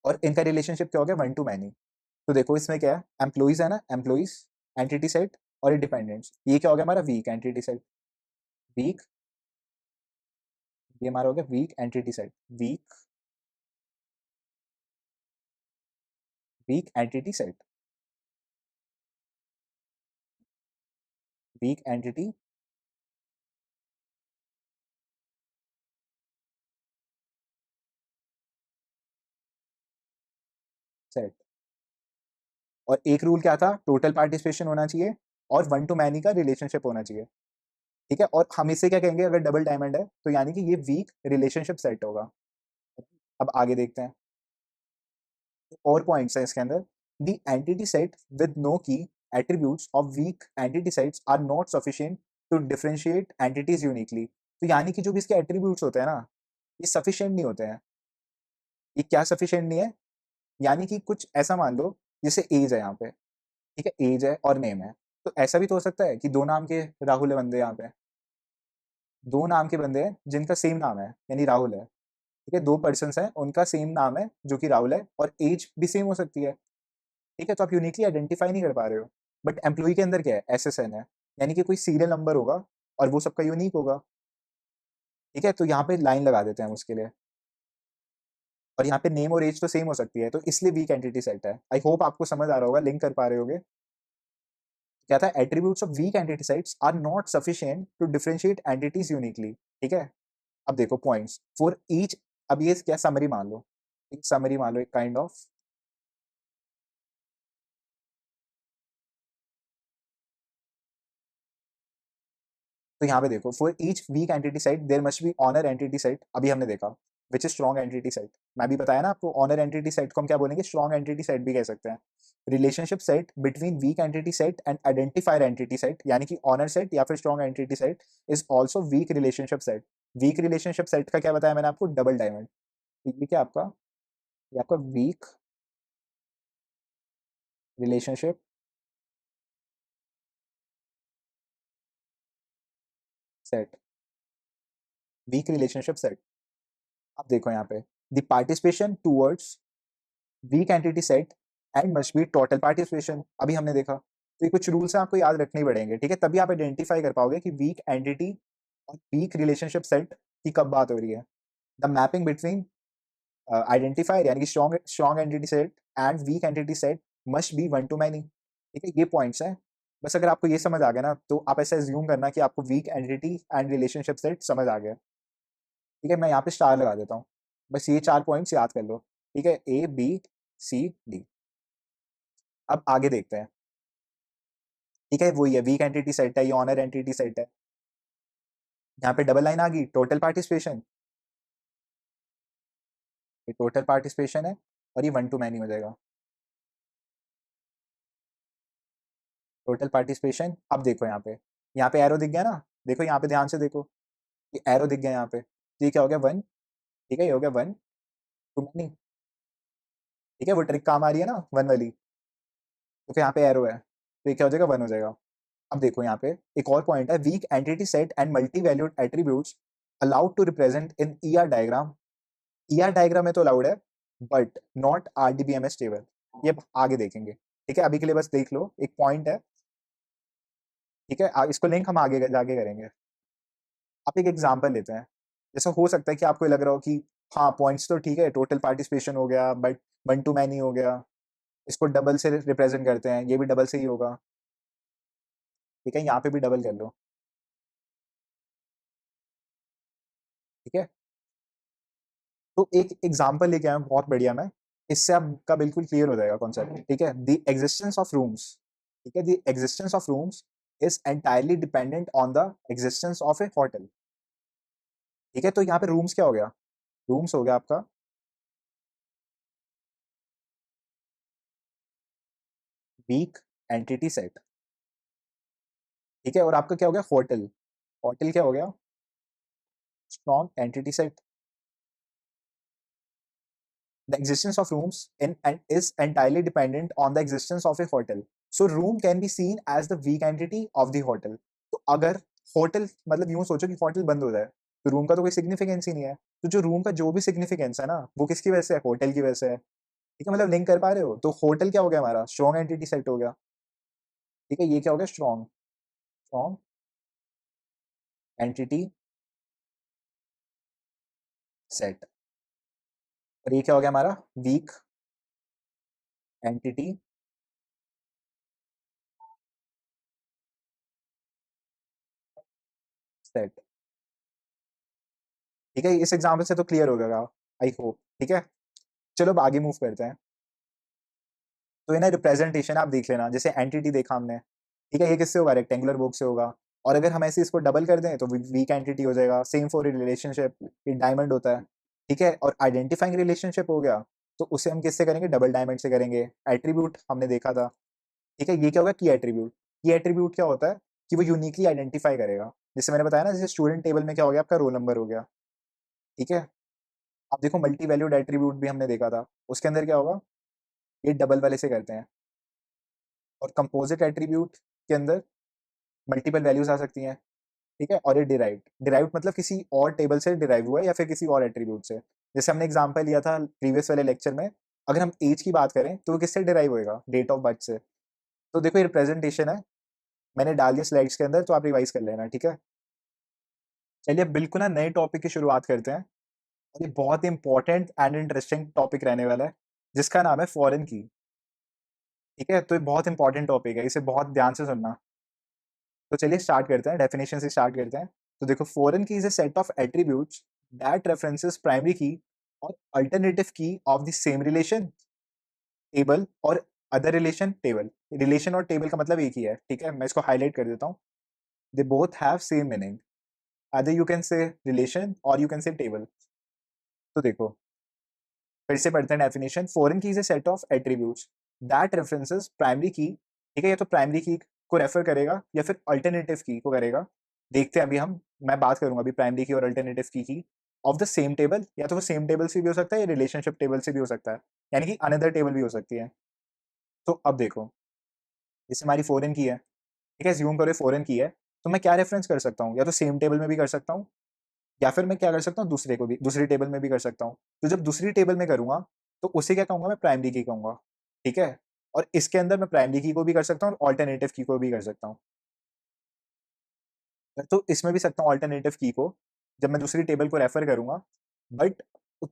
और इनका रिलेशनशिप क्या हो गया, वन टू मैनी। तो देखो इसमें क्या है, एम्प्लॉइज है ना, एम्प्लॉइज एंटिटी सेट, और डिपेंडेंट्स, ये क्या हो गया हमारा, वीक एंटिटी सेट। वीक, ये हमारा हो गया weak entity set. Weak, weak entity set, weak entity set. और एक रूल क्या था, टोटल पार्टिसिपेशन होना चाहिए, और वन टू मैनी का रिलेशनशिप होना चाहिए। ठीक है, और हम इसे क्या कहेंगे, अगर डबल डायमंड है तो यानी कि ये वीक रिलेशनशिप सेट होगा। अब आगे देखते हैं, और पॉइंट्स हैं इसके अंदर। The entity set with no key attributes of weak entity sets are not sufficient to differentiate entities uniquely. तो यानी कि जो भी इसके एट्रीब्यूट्स होते हैं ना, ये सफिशिएंट नहीं होते हैं। ये क्या सफिशिएंट नहीं है, यानी कि कुछ ऐसा मान लो, जैसे एज है यहाँ पे, ठीक है, एज है और नेम है। तो ऐसा भी तो हो सकता है कि दो नाम के राहुल है बंदे यहाँ पे, दो नाम के बंदे हैं जिनका सेम नाम है, यानी राहुल है। ठीक है, दो पर्सन हैं उनका सेम नाम है जो कि राहुल है, और एज भी सेम हो सकती है। ठीक है, तो आप यूनिकली आइडेंटिफाई नहीं कर पा रहे हो। बट एम्प्लॉय के अंदर क्या है, एसएसएन है, यानी कि कोई सीरियल नंबर होगा, और वो सबका यूनिक होगा। ठीक है, तो यहाँ पे लाइन लगा देते हैं हम उसके लिए। और यहाँ पे नेम और एज तो सेम हो सकती है, तो इसलिए वीक एंटिटी सेट है। आई होप आपको समझ आ रहा होगा, लिंक कर पा रहे होगे। क्या था, attributes of weak entity sets are not sufficient to differentiate entities uniquely. ठीक है, अब देखो पॉइंट्स फॉर ईच। अब ये क्या समरी मान लो, एक समरी मान लो, एक काइंड ऑफ। तो यहाँ पे देखो, for each weak entity set there must be owner entity set, अभी हमने देखा, which is strong entity set. मैं भी बताया ना आपको, ऑनर एंटिटी सेट को हम क्या बोलेंगे, स्ट्रॉन्ग एंटिटी सेट भी कह सकते हैं। Relationship set between weak entity set and identifier entity set, यानी कि ऑनर सेट या फिर strong entity set, is also weak relationship set. Weak relationship set का क्या बताया मैंने आपको, डबल डायमंड। तो ये क्या आपका, ये आपका weak relationship set, weak relationship set. अब देखो यहाँ पे, the participation towards weak entity set and must be total participation, अभी हमने देखा। तो ये कुछ रूल्स हैं, आपको याद रखने ही पड़ेंगे। ठीक है, तभी आप आइडेंटिफाई कर पाओगे कि वीक एंटिटी और वीक रिलेशनशिप सेट की कब बात हो रही है। द मैपिंग बिटवीन आइडेंटिफायर यानी कि strong strong entity set and weak entity set must be one to many. ठीक है, ये पॉइंट्स हैं। बस अगर आपको ये समझ आ गया ना, तो आप ऐसा एज्यूम करना कि आपको weak entity and relationship set समझ आ गया। ठीक है, मैं यहाँ पे स्टार लगा देता हूँ। बस ये 4 पॉइंट्स याद कर लो। ठीक है, ए, बी, सी, डी। अब आगे देखते हैं। ठीक है, वही है, वीक एंटिटी सेट है, ये ऑनर एंटिटी सेट है। यहाँ पे डबल लाइन आ गई, टोटल पार्टिसिपेशन। ये टोटल पार्टिसिपेशन है और ये 1 टू मैनी हो जाएगा। Total participation. अब देखो यहाँ पे एरो दिख गया ना, देखो यहाँ पे ध्यान से देखो, ये एरो दिख गया यहाँ पे, तो ये क्या हो गया 1। ठीक है, ये हो गया 1 टू मैनी। ठीक है, वो ट्रिक काम आ रही है ना 1 वाली, तो फिर यहाँ पे एरो है, तो ये क्या हो जाएगा 1 हो जाएगा। अब देखो यहाँ पे एक और पॉइंट है, weak entity set and multi valued attributes allowed to represent in ER diagram. ER diagram में तो अलाउड है, बट नॉट आरडीबीएमएस टेबल। ये आगे देखेंगे। ठीक है, अभी के लिए बस देख लो, एक पॉइंट है। ठीक है, इसको लिंक हम आगे जाके करेंगे। आप एक एग्जांपल लेते हैं। जैसा हो सकता है कि आपको ये लग रहा हो कि हाँ, पॉइंट्स तो ठीक है, टोटल पार्टिसिपेशन हो गया, बट 1 टू मैनी हो गया, इसको डबल से रिप्रेजेंट करते हैं, ये भी डबल से ही होगा। ठीक है, यहाँ पे भी डबल कर लो। ठीक है, तो एक एग्जांपल लेके आया हूं, बहुत बढ़िया। मैं इससे आपका बिल्कुल क्लियर हो जाएगा कॉन्सेप्ट। ठीक है, द एग्जिस्टेंस ऑफ रूम्स। ठीक है, the existence of rooms is entirely dependent on the existence of A hotel. ठीक है, तो यहाँ पे रूम्स क्या हो गया, रूम्स हो गया आपका वीक एंटिटी सेट। ठीक है, और आपका क्या हो गया होटल, होटल क्या हो गया strong entity set. The existence of rooms in and is entirely dependent on the existence of a hotel. So room can be seen as the weak entity of the hotel. तो अगर होटल मतलब यूं सोचो कि होटल बंद हो जाए, तो रूम का तो कोई सिग्निफिकेंस ही नहीं है। तो जो रूम का जो भी सिग्निफिकेंस है ना, वो किसकी वजह से है, होटल की वजह से है। ठीक है, मतलब लिंक कर पा रहे हो, तो होटल क्या हो गया हमारा स्ट्रॉन्ग एंटिटी सेट हो गया। ठीक है, ये क्या हो गया स्ट्रॉन्ग, स्ट्रॉन्ग एंटिटी सेट। और ये क्या हो गया हमारा वीक एंटिटी सेट। ठीक है, इस एग्जाम्पल से तो क्लियर हो गया, आई होप। ठीक है, चलो अब आगे मूव करते हैं। तो ये ना रिप्रेजेंटेशन आप देख लेना, जैसे एंटिटी देखा हमने। ठीक है, ये किससे होगा, रेक्टेंगुलर बॉक्स से होगा। और अगर हम ऐसे इसको डबल कर दें तो वीक एंटिटी हो जाएगा। सेम फॉर रिलेशनशिप, ये डायमंड होता है। ठीक है, और आइडेंटिफाइंग रिलेशनशिप हो गया, तो उसे हम किससे करेंगे, डबल डायमंड से करेंगे। एट्रीब्यूट हमने देखा था। ठीक है, ये क्या होगा की एट्रीब्यूट। की एट्रीब्यूट क्या होता है कि वो यूनिकली आइडेंटिफाई करेगा। जैसे मैंने बताया ना, जैसे स्टूडेंट टेबल में क्या हो गया आपका रोल नंबर हो गया। ठीक है, अब देखो मल्टी वैल्यूड एट्रीब्यूट भी हमने देखा था, उसके अंदर क्या होगा, ये डबल वाले से करते हैं। और कंपोजिट एट्रीब्यूट के अंदर मल्टीपल वैल्यूज आ सकती हैं। ठीक है, और ये डिराइव्ड, डिराइव्ड मतलब किसी और टेबल से डिराइव हुआ है या फिर किसी और एट्रीब्यूट से। जैसे हमने एग्जांपल लिया था प्रीवियस वाले लेक्चर में, अगर हम एज की बात करें तो वो किससे डिराइव होएगा, डेट ऑफ बर्थ से। तो देखो ये रिप्रेजेंटेशन है, मैंने डाल दिया स्लाइड्स के अंदर, तो आप रिवाइज कर लेना। ठीक है, चलिए बिल्कुल ना नए टॉपिक की शुरुआत करते हैं। और ये बहुत ही इंपॉर्टेंट एंड इंटरेस्टिंग टॉपिक रहने वाला है, जिसका नाम है फॉरेन की। ठीक है, तो ये बहुत इंपॉर्टेंट टॉपिक है, इसे बहुत ध्यान से सुनना। तो चलिए स्टार्ट करते हैं, डेफिनेशन से स्टार्ट करते हैं। तो देखो foreign key is a set of attributes that references primary की और अल्टरनेटिव की of the same relation, table और अदर रिलेशन टेबल। रिलेशन और टेबल का मतलब एक ही है। ठीक है, मैं इसको हाईलाइट कर देता हूँ। They both have same meaning, either you can say relation और यू कैन से टेबल। तो देखो फिर से पढ़ते हैं definition. Foreign key is a set of attributes that references primary की। ठीक है, ये तो प्राइमरी की को रेफर करेगा या फिर अल्टरनेटिव की को करेगा। देखते हैं अभी हम, मैं बात करूंगा अभी प्राइमरी की और अल्टरनेटिव की ऑफ द सेम टेबल। या तो वो सेम टेबल से भी हो सकता है या रिलेशनशिप टेबल से भी हो सकता है, यानी कि अनदर टेबल भी हो सकती है। तो अब देखो, जैसे हमारी फॉरेन की है, ठीक है, ज्यूम करो फॉरेन की है, तो मैं क्या रेफरेंस कर सकता हूँ, या तो सेम टेबल में भी कर सकता हूँ, या फिर मैं क्या कर सकता हूँ, दूसरे को भी दूसरी टेबल में भी कर सकता हूँ। तो जब दूसरी टेबल में करूंगा तो उसे क्या कहूंगा, मैं प्राइमरी की कहूंगा। ठीक है, और इसके अंदर मैं प्राइमरी की को भी कर सकता हूँ और ऑल्टरनेटिव की को भी कर सकता हूँ। तो इसमें भी सकता हूँ ऑल्टरनेटिव की को, जब मैं दूसरी टेबल को रेफर करूंगा। बट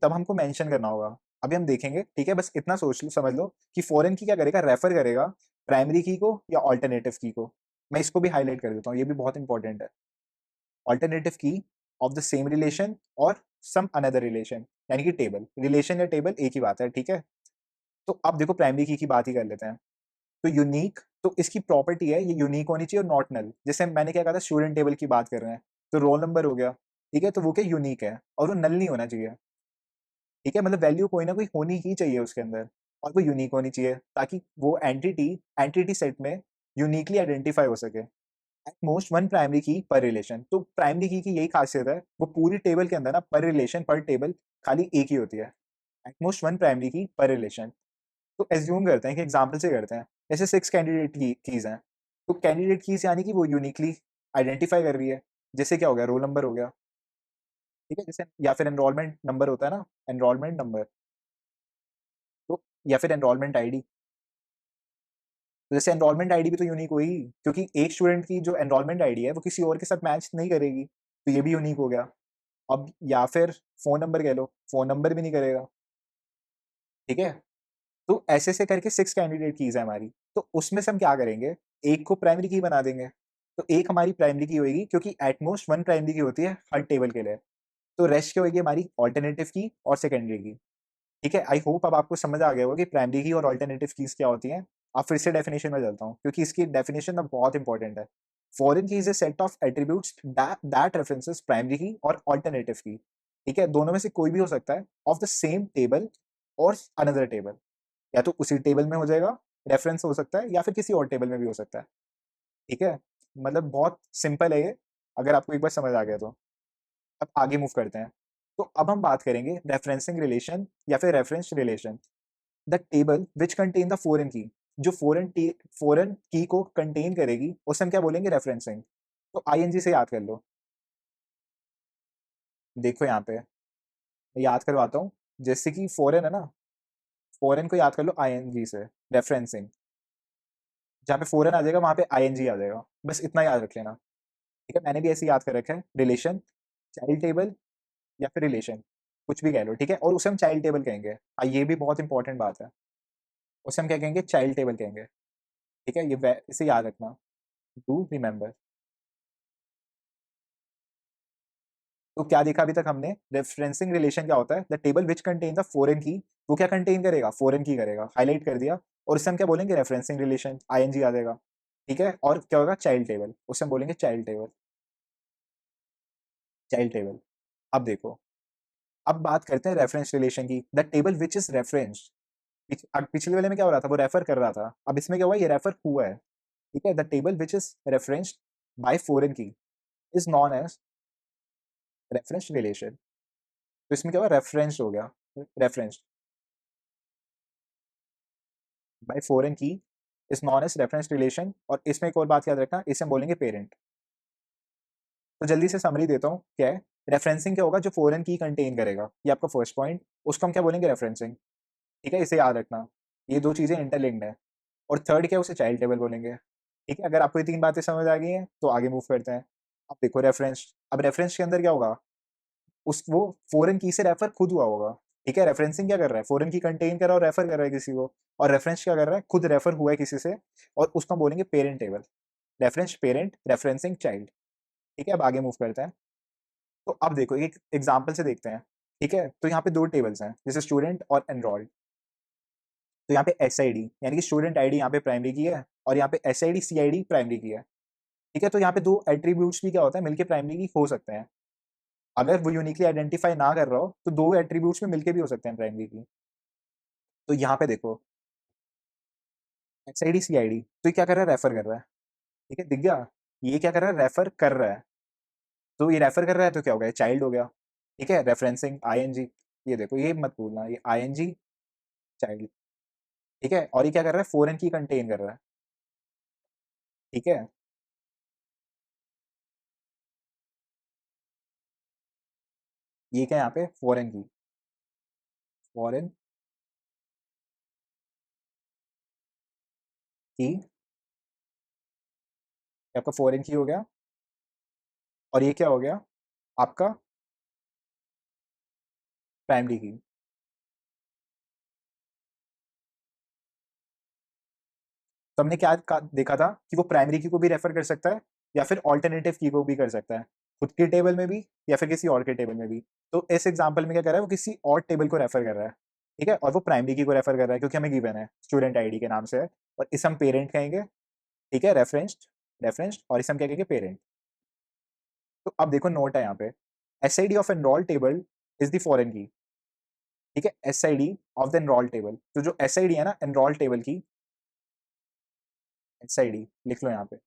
तब हमको मेंशन करना होगा अभी हम देखेंगे, ठीक है, बस इतना सोच लो, समझ लो कि फॉरेन की क्या करेगा, रेफर करेगा प्राइमरी की को या ऑल्टरनेटिव की को। मैं इसको भी हाईलाइट कर देता हूँ, ये भी बहुत इंपॉर्टेंट है। ऑल्टरनेटिव की ऑफ द सेम रिलेशन और सम अनदर रिलेशन, यानी कि टेबल, रिलेशन या टेबल एक ही बात है, ठीक है। तो अब देखो प्राइमरी की बात ही कर लेते हैं। तो यूनिक, तो इसकी प्रॉपर्टी है ये यूनिक होनी चाहिए और नॉट नल। जैसे मैंने क्या कहा था, स्टूडेंट टेबल की बात कर रहे हैं, तो रोल नंबर हो गया, ठीक है, तो वो क्या यूनिक है और वो नल नहीं होना चाहिए, ठीक है, मतलब वैल्यू कोई ना कोई होनी ही चाहिए उसके अंदर, और वो यूनिक होनी चाहिए ताकि वो एंटिटी एंटिटी सेट में यूनिकली आइडेंटिफाई हो सके। एट मोस्ट वन प्राइमरी की पर रिलेशन, तो प्राइमरी की यही खासियत है, वो पूरी टेबल के अंदर ना पर रिलेशन पर टेबल खाली एक ही होती है। एट मोस्ट वन प्राइमरी की पर रिलेशन। तो एज्यूम करते हैं कि एग्जाम्पल से करते हैं, जैसे 6 कैंडिडेट की कीज हैं, तो कैंडिडेट कीज यानी कि वो यूनिकली आइडेंटिफाई कर रही है। जैसे क्या हो गया, रोल नंबर हो गया, ठीक है, जैसे या फिर एनरोलमेंट नंबर होता है ना, एनरोलमेंट नंबर, तो या फिर एनरोलमेंट आईडी। तो जैसे एनरोलमेंट आईडी भी तो यूनिक हुई, क्योंकि एक स्टूडेंट की जो एनरोलमेंट आईडी है वो किसी और के साथ मैच नहीं करेगी, तो ये भी यूनिक हो गया। अब या फिर फ़ोन नंबर कह लो, फ़ोन नंबर भी नहीं करेगा, ठीक है? तो ऐसे-ऐसे करके 6 कैंडिडेट कीज़ है हमारी, तो उसमें से हम क्या करेंगे, एक को प्राइमरी की बना देंगे। तो एक हमारी प्राइमरी की होएगी, क्योंकि एट मोस्ट 1 प्राइमरी की होती है हर टेबल के लिए। तो रेस्ट क्या होएगी हमारी, अल्टरनेटिव की और सेकेंडरी की। ठीक है? आई होप अब आपको समझ आ गया होगा कि प्राइमरी की और अल्टरनेटिव कीज़ क्या होती हैं। अब फिर से डेफिनिशन में चलता हूँ, क्योंकि इसकी डेफिनिशन ना बहुत इंपॉर्टेंट है। फॉरेन की is a set of attributes that references primary की और अल्टरनेटिव की। ठीक है? दोनों में से कोई भी हो सकता है, ऑफ द सेम टेबल और अनदर टेबल। या तो उसी टेबल में हो जाएगा, रेफरेंस हो सकता है, या फिर किसी और टेबल में भी हो सकता है। ठीक है? मतलब बहुत सिंपल है ये, अगर आपको एक बार समझ आ गया तो। अब आगे मूव करते हैं। तो अब हम बात करेंगे रेफरेंसिंग रिलेशन या फिर reference relation. The table which contain the foreign की, जो फॉरेन की को कंटेन करेगी, उसे हम क्या बोलेंगे, रेफरेंसिंग। तो आईएनजी से याद कर लो। देखो यहाँ पे, मैं याद करवाता हूँ। जैसे कि फॉरेन है ना, फॉरेन को याद कर लो आईएनजी से, रेफरेंसिंग। जहाँ पे फॉरेन आ जाएगा वहाँ पे आईएनजी आ जाएगा, बस इतना याद रख लेना। ठीक है, मैंने भी ऐसे याद कर रखा है, रिलेशन, चाइल्ड टेबल या फिर रिलेशन, कुछ भी कह लो, ठीक है, और उसे हम चाइल्ड टेबल कहेंगे। ये भी बहुत इंपॉर्टेंट बात है, उसे हम क्या कहेंगे, चाइल्ड टेबल कहेंगे। ठीक है, इसे याद रखना, डू रिमेंबर। तो क्या देखा अभी तक हमने, रेफरेंसिंग रिलेशन क्या होता है, the table which contain the foreign की, वो क्या कंटेन करेगा, फॉरेन की करेगा, हाईलाइट कर दिया। और इससे हम क्या बोलेंगे, रेफरेंसिंग रिलेशन, आईएनजी आ जाएगा। ठीक है, और क्या होगा, चाइल्ड टेबल, उसे हम बोलेंगे चाइल्ड टेबल, चाइल्ड टेबल। अब देखो, अब बात करते हैं रेफरेंस रिलेशन की, the table which is reference. अब पिछले वाले में क्या हो रहा था, वो रेफर कर रहा था, अब इसमें क्या हुआ, ये रेफर हुआ है। ठीक है, the table which is referenced by foreign key is known as reference relation. तो इसमें क्या हुआ, रेफरेंस हो गया, reference by foreign key is known as reference relation. और इसमें एक और बात याद रखना, इसे हम बोलेंगे पेरेंट। तो जल्दी से समरी देता हूँ, क्या है, रेफरेंसिंग क्या होगा, जो फॉरेन की कंटेन करेगा, ये आपका फर्स्ट पॉइंट, उसको हम क्या बोलेंगे, रेफरेंसिंग। ठीक है, इसे याद रखना, ये दो चीजें इंटरलिंक्ड है। और थर्ड क्या है, उसे चाइल्ड टेबल बोलेंगे। ठीक है, अगर आपको ये तीन बातें समझ आ गई हैं तो आगे मूव करते हैं। अब देखो रेफरेंस, अब रेफरेंस के अंदर क्या होगा, उस वो फॉरेन की से रेफर खुद हुआ होगा। ठीक है, रेफरेंसिंग क्या कर रहा है, फॉरेन की कंटेन कर रहा है और रेफर कर रहा है किसी को। और रेफरेंस क्या कर रहा है, खुद रेफर हुआ है किसी से, और उसको हम बोलेंगे parent table. Reference parent, referencing child. ठीक है, अब आगे मूव करते हैं। तो अब देखो एक एग्जाम्पल से देखते हैं। ठीक है, तो यहाँ पे दो टेबल्स हैं, जैसे स्टूडेंट और एनरोल्ड। तो यहाँ पे एस आई डी, यानी कि स्टूडेंट आईडी यहाँ पे प्राइमरी की है, और यहाँ पे S I D C I D primary key है। ठीक है, तो यहाँ पे दो एट्रीब्यूट्स भी क्या होता है, मिलके प्राइमरी की हो सकते हैं। अगर वो यूनिकली आइडेंटिफाई ना कर रहा हो तो दो एट्रीब्यूट्स में मिलके भी हो सकते हैं प्राइमरी की। तो यहाँ पे देखो, S I D C I D, तो ये क्या कर रहा है, रेफर कर रहा है। ठीक है, दिख गया, ये क्या कर रहा है, रेफर कर रहा है। तो ये रेफर कर रहा है तो क्या हो गया, चाइल्ड हो गया। ठीक है, रेफरेंसिंग आई एन जी, ये देखो, ये मत भूलना, ये आई एन जी, चाइल्ड। ठीक है, और ये क्या कर रहा है, फॉरेन की कंटेन कर रहा है। ठीक है, ये क्या यहाँ पे, फॉरेन की, फॉरेन की, आपका फॉरेन की हो गया, और ये क्या हो गया, आपका प्राइमरी की। तो हमने देखा था कि वो प्राइमरी की को भी रेफर कर सकता है या फिर ऑल्टरनेटिव की को भी कर सकता है, खुद के टेबल में भी या फिर किसी और के टेबल में भी। तो इस एग्जाम्पल में क्या कर रहा है, वो किसी और टेबल को रेफर कर रहा है, ठीक है, और वो प्राइमरी की को रेफर कर रहा है क्योंकि हमें गिवन है स्टूडेंट आईडी के नाम से है, और इसे हम पेरेंट कहेंगे, ठीक है, रेफरेंस्ड, और इसे हम क्या कहेंगे, पेरेंट। तो अब देखो नोट है यहाँ पे, S I D of enrol table is the foreign key, ठीक है, S I D of the enrol table, तो जो एस आई डी है ना एनरोल टेबल की, एस आई डी लिख लो यहाँ पे,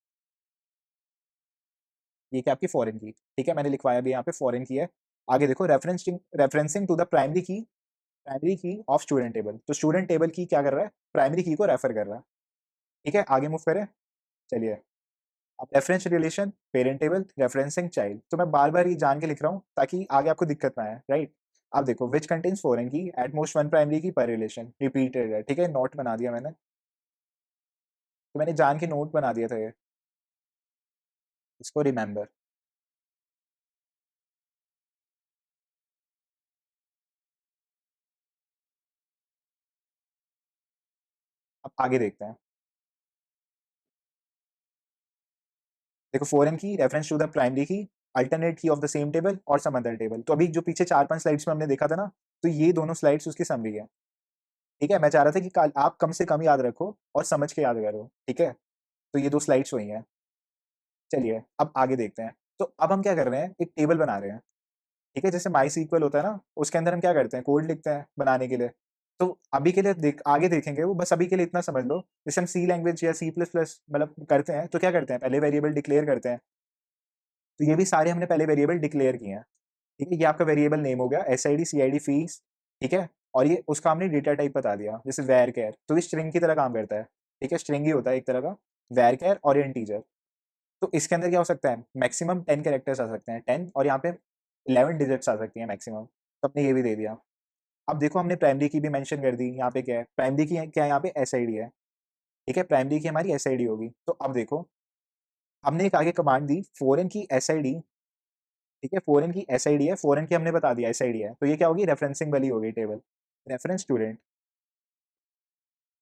ये क्या आपकी फॉरेन की, ठीक है, मैंने लिखवाया भी यहाँ पे फॉरेन की है। आगे देखो, referencing to the primary key of student table, तो स्टूडेंट टेबल की क्या कर रहा है, प्राइमरी की को रेफर कर रहा है, ठीक है, आगे मूव करें, चलिए। अब reference relation parent table referencing child, तो मैं बार बार ये जान के लिख रहा हूँ ताकि आगे आपको दिक्कत ना आए, राइट। अब देखो विच कंटेन्स फॉरेन की एट मोस्ट वन प्राइमरी की पर रिलेशन रिपीटेड है, ठीक है, नोट बना दिया मैंने, तो मैंने जान के नोट बना दिया था ये, इसको रिमेंबर। अब आगे देखते हैं, देखो फॉरेन की रेफरेंस टू द प्राइमरी की, अल्टरनेट की ऑफ द सेम टेबल और सम अदर टेबल, तो अभी जो पीछे 4-5 स्लाइड्स में हमने देखा था ना, तो ये दोनों स्लाइड्स उसकी समरी है, ठीक है, मैं चाह रहा था कि आप कम से कम याद रखो और समझ के याद करो, ठीक है, तो ये 2 स्लाइड्स वही हैं। चलिए अब आगे देखते हैं, तो अब हम क्या कर रहे हैं, एक टेबल बना रहे हैं, ठीक है, जैसे माई सीक्वल होता है ना, उसके अंदर हम क्या करते हैं, कोड लिखते हैं बनाने के लिए। तो अभी के लिए आगे देखेंगे वो, बस अभी के लिए इतना समझ लो, जैसे हम सी लैंग्वेज या सी प्लस प्लस मतलब करते हैं, तो क्या करते हैं, पहले वेरिएबल डिक्लेयर करते हैं, तो ये भी सारे हमने पहले वेरिएबल डिक्लेयर किए हैं, ठीक है, ये आपका वेरिएबल नेम हो गया, S I D C I D fees, ठीक है, और ये उसका हमने डेटा टाइप बता दिया, जैसे वैर कैर, तो ये स्ट्रिंग की तरह काम करता है, ठीक है, स्ट्रिंग ही होता है एक तरह का, वैर कैर और इंटीजर। तो इसके अंदर क्या हो सकता है, मैक्सिमम 10 कैरेक्टर्स आ सकते हैं, 10, और यहाँ पे 11 डिजिट्स आ सकती हैं मैक्सिमम, तो हमने ये भी दे दिया। अब देखो हमने प्राइमरी की भी मेंशन कर दी, यहाँ पे क्या है, प्राइमरी की क्या है, यहाँ पे एस आई डी है, ठीक है, प्राइमरी की हमारी एस आई डी होगी, तो अब देखो हमने एक आगे कमांड दी, फॉरेन की एस आई डी, ठीक है, फॉरेन की एस आई डी है, फॉरेन की हमने बता दिया एस आई डी है, तो ये क्या होगी, रेफरेंसिंग वाली होगी टेबल, रेफरेंस स्टूडेंट,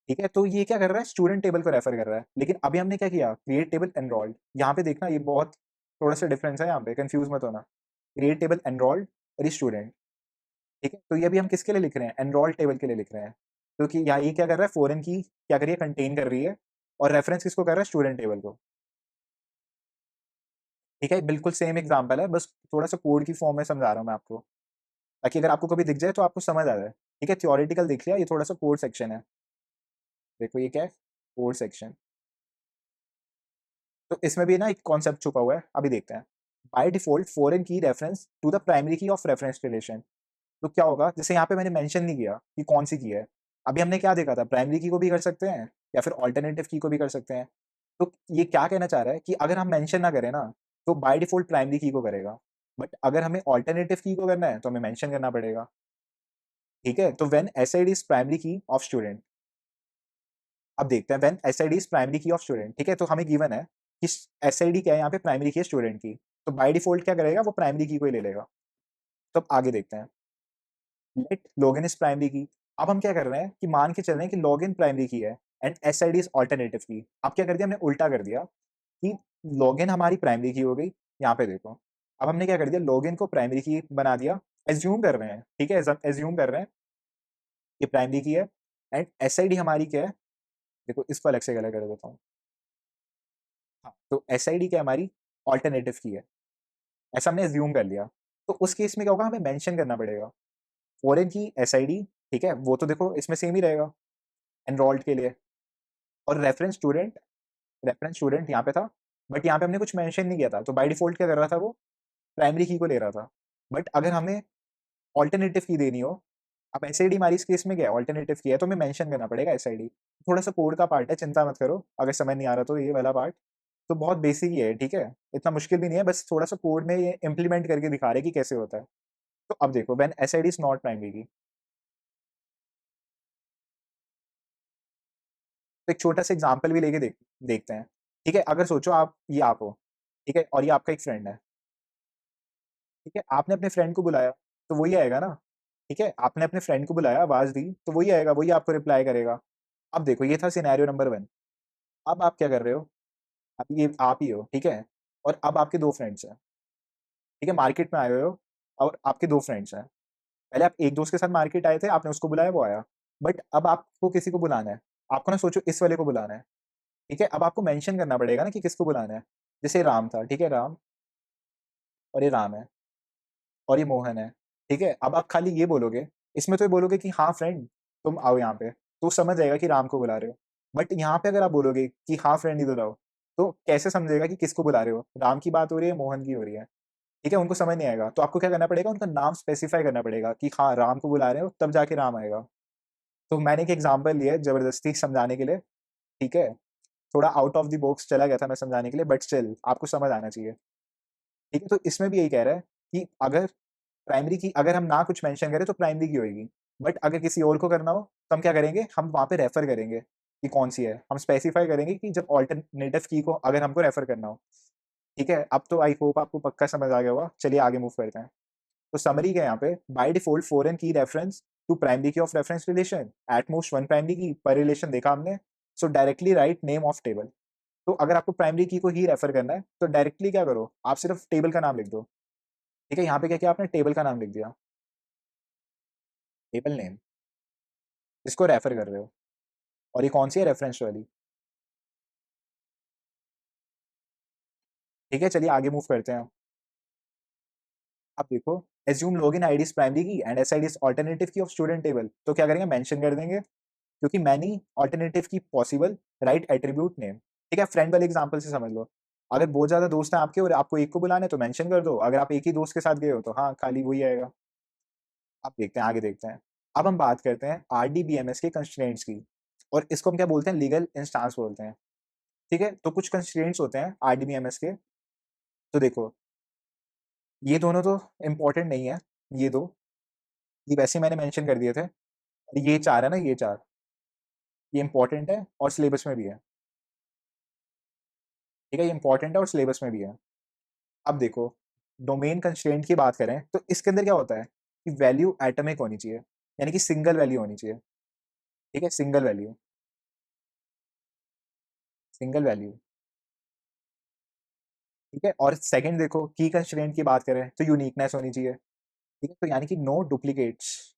ठीक है, तो ये क्या कर रहा है, स्टूडेंट टेबल को रेफर कर रहा है, लेकिन अभी हमने क्या किया, क्रिएट टेबल एनरोल्ड, यहाँ पे देखना ये बहुत थोड़ा सा डिफरेंस है, यहाँ पे कंफ्यूज मत होना, क्रिएट टेबल एनरोल्ड और ये स्टूडेंट, ठीक है, तो ये अभी हम किसके लिए लिख रहे हैं, एनरोल्ड टेबल के लिए लिख रहे हैं, क्योंकि यहाँ ये क्या कर रहा है, फॉरेन की क्या कर रही है, कंटेन कर रही है, और रेफरेंस किसको कर रहा है, स्टूडेंट टेबल को, ठीक है, बिल्कुल सेम एग्जाम्पल है, बस थोड़ा सा कोड की फॉर्म में समझा रहा हूँ मैं आपको, ताकि अगर आपको कभी दिख जाए तो आपको समझ आ जाए, ठीक है, थियोरेटिकल देख लिया, ये थोड़ा सा कोड सेक्शन है, देखो ये क्या है, कोड सेक्शन, तो इसमें भी ना एक कॉन्सेप्ट छुपा हुआ है, अभी देखते हैं। बाय डिफॉल्ट फॉरेन की reference to the primary key of reference relation, तो क्या होगा, जैसे यहाँ पे मैंने मेंशन नहीं किया कि कौन सी की है, अभी हमने क्या देखा था, प्राइमरी की को भी कर सकते हैं या फिर ऑल्टरनेटिव की को भी कर सकते हैं, तो ये क्या कहना चाह रहा है कि अगर हम मेंशन ना करें ना, तो बाय डिफॉल्ट प्राइमरी की को करेगा, बट अगर हमें ऑल्टरनेटिव की को करना है तो हमें मेंशन करना पड़ेगा, ठीक है, तो when S I D is primary key of student, अब देखते हैं when S I D is primary key of student, ठीक है, तो हमें गिवन है कि एस आई डी क्या है, यहाँ पे प्राइमरी की है स्टूडेंट की, तो बाय डिफॉल्ट क्या करेगा, वो प्राइमरी की को ही ले लेगा, तो अब आगे देखते हैं, लेट लॉगिन इज प्राइमरी की, अब हम क्या कर रहे हैं कि मान के चल रहे हैं कि लॉगिन प्राइमरी की है and S I D is alternative की, अब क्या कर दिया हमने, उल्टा कर दिया कि लॉगिन हमारी प्राइमरी की हो गई, यहाँ पे देखो, अब हमने क्या कर दिया, लॉगिन को प्राइमरी की बना दिया, एज्यूम कर रहे हैं, ठीक है, एज्यूम कर रहे हैं ये प्राइमरी की है, एंड एस आई डी हमारी क्या है, देखो इसको अलग से कलर कर देता हूँ, हाँ, तो एस आई डी क्या है हमारी, ऑल्टरनेटिव की है, ऐसा हमने एज्यूम कर लिया, तो उस केस में क्या होगा, हमें मेंशन करना पड़ेगा, फॉरेन की एस आई डी, ठीक है, वो तो देखो इसमें सेम ही रहेगा एनरोल्ड के लिए, और रेफरेंस स्टूडेंट यहाँ पे था, बट यहाँ पे हमने कुछ मेंशन नहीं किया था, तो बाय डिफॉल्ट क्या कर रहा था वो, प्राइमरी की को ले रहा था, बट अगर हमें ऑल्टरनेटिव की देनी हो, अब एस आई डी हमारी इस केस में क्या है, ऑल्टरनेटिव की है, तो हमें मेंशन करना पड़ेगा एस आई डी, थोड़ा सा कोड का पार्ट है, चिंता मत करो, अगर समझ नहीं आ रहा तो ये वाला पार्ट तो बहुत बेसिक ही है, ठीक है, इतना मुश्किल भी नहीं है, बस थोड़ा सा कोड में ये इम्प्लीमेंट करके दिखा रहे हैं कि कैसे होता है। तो अब देखो when S I D is not primary key, तो एक छोटा सा एग्जाम्पल भी लेके देखते हैं, ठीक है, अगर सोचो आप हो, ठीक है, और ये आपका एक फ्रेंड है, ठीक है, आपने अपने फ्रेंड को बुलाया, तो वही आएगा ना, ठीक है, आपने अपने फ्रेंड को बुलाया, आवाज़ दी, तो वही आएगा, वही आपको रिप्लाई करेगा। अब देखो ये था सिनेरियो नंबर 1, अब आप क्या कर रहे हो, अब ये आप ही हो, ठीक है, और अब आपके 2 फ्रेंड्स हैं, ठीक है, मार्केट में आए हुए हो और आपके 2 फ्रेंड्स हैं। पहले आप एक दोस्त के साथ मार्केट आए थे, आपने उसको बुलाया, वो आया। बट अब आपको किसी को बुलाना है, आपको ना सोचो इस वाले को बुलाना है, ठीक है? अब आपको मेंशन करना पड़ेगा ना कि किसको बुलाना है। जैसे राम था, ठीक है, राम, और ये राम है, और ये मोहन है, ठीक है? अब आप खाली ये बोलोगे, इसमें तो ये बोलोगे कि हाँ फ्रेंड, तुम आओ यहाँ पे, तो वो समझ जाएगा कि राम को बुला रहे हो। बट यहाँ पे अगर आप बोलोगे कि हाँ फ्रेंड इधर आओ, तो कैसे समझेगा कि किसको बुला रहे हो? राम की बात हो रही है, मोहन की हो रही है, ठीक है? उनको समझ नहीं आएगा। तो आपको क्या करना पड़ेगा, उनका नाम स्पेसिफाई करना पड़ेगा कि हाँ, राम को बुला रहे हो, तब जाके राम आएगा। तो मैंने एक एग्ज़ाम्पल लिया है ज़बरदस्ती समझाने के लिए, ठीक है? थोड़ा आउट ऑफ द बॉक्स चला गया था मैं समझाने के लिए, बट स्टिल आपको समझ आना चाहिए, ठीक है? तो इसमें भी यही कह रहा है कि अगर प्राइमरी की अगर हम ना कुछ मेंशन करें तो प्राइमरी की होएगी, बट अगर किसी और को करना हो तो हम क्या करेंगे, हम वहाँ पे रेफर करेंगे कि कौन-सी है। हम स्पेसिफाई करेंगे कि जब अल्टरनेटिव की को अगर हमको रेफर करना हो, ठीक है? अब तो आई होप आपको पक्का समझ आ गया होगा। चलिए आगे मूव करते हैं। तो समरी क्या है यहाँ पे, बाय डिफ़ॉल्ट फॉरेन की reference to primary key of reference relation, at most 1 primary की पर रिलेशन देखा हमने, सो directly write name of table. तो अगर आपको प्राइमरी की को ही रेफर करना है, तो डायरेक्टली क्या करो, आप सिर्फ टेबल का नाम लिख दो, ठीक है? यहाँ पे क्या किया आपने, टेबल का नाम लिख दिया, टेबल नेम, जिसको रेफर कर रहे हो, और ये कौन सी है, रेफरेंस वाली, ठीक है? चलिए आगे मूव करते हैं। अब देखो, assume login ID is primary key and SID is alternative की ऑफ स्टूडेंट टेबल, तो क्या करेंगे, मेंशन कर देंगे, क्योंकि मैनी अल्टरनेटिव की पॉसिबल राइट एट्रीब्यूट नेम, ठीक है? फ्रेंड वाले एग्जांपल से समझ लो, अगर बहुत ज्यादा दोस्त हैं आपके और आपको एक को बुलाना है तो मेंशन कर दो, अगर आप एक ही दोस्त के साथ गए हो तो हाँ, खाली वही आएगा। अब देखते हैं, आगे देखते हैं। अब हम बात करते हैं आरडीबीएमएस के कंस्ट्रेंट्स की, और इसको हम क्या बोलते हैं, लीगल इंस्टांस बोलते हैं, ठीक है? तो कुछ कंस्ट्रेंट्स होते हैं आरडीबीएमएस के। तो देखो, ये दोनों तो इम्पोर्टेंट नहीं है, ये 2, ये वैसे ही मैंने मेंशन कर दिए थे। ये 4 है ना, ये 4, ये इम्पोर्टेंट है और सिलेबस में भी है, ठीक है? ये इम्पोर्टेंट है और सिलेबस में भी है। अब देखो, डोमेन कंस्ट्रेंट की बात करें तो इसके अंदर क्या होता है कि वैल्यू एटॉमिक होनी चाहिए, यानी कि सिंगल वैल्यू होनी चाहिए, ठीक है? सिंगल वैल्यू, सिंगल वैल्यू, ठीक है? और सेकंड देखो, की कंस्ट्रेंट की बात करें तो यूनिकनेस होनी चाहिए, ठीक है? तो यानी कि नो डुप्लीकेट्स,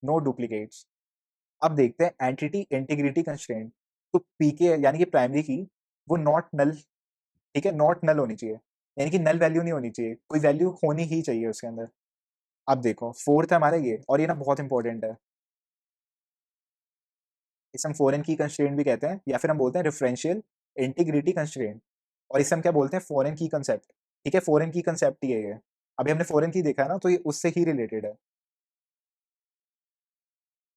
नो डुप्लीकेट्स। अब देखते हैं एंटिटी इंटीग्रिटी कंस्ट्रेंट। तो पीके यानी कि प्राइमरी की, वो नॉट नल, ठीक है? नॉट नल होनी चाहिए, यानी कि नल वैल्यू नहीं होनी चाहिए, कोई वैल्यू होनी ही चाहिए उसके अंदर। अब देखो, फोर्थ है हमारा ये, और ये ना बहुत इंपॉर्टेंट है, इसे हम फॉरेन की कंस्ट्रेंट भी कहते हैं, या फिर हम बोलते हैं रेफरेंशियल इंटीग्रिटी कंस्ट्रेंट, और इसे हम क्या बोलते हैं, फॉरेन की कंसेप्ट, ठीक है? फॉरेन की कंसेप्ट ही है ये। अभी हमने फॉरेन की देखा है ना, तो ये उससे ही रिलेटेड है,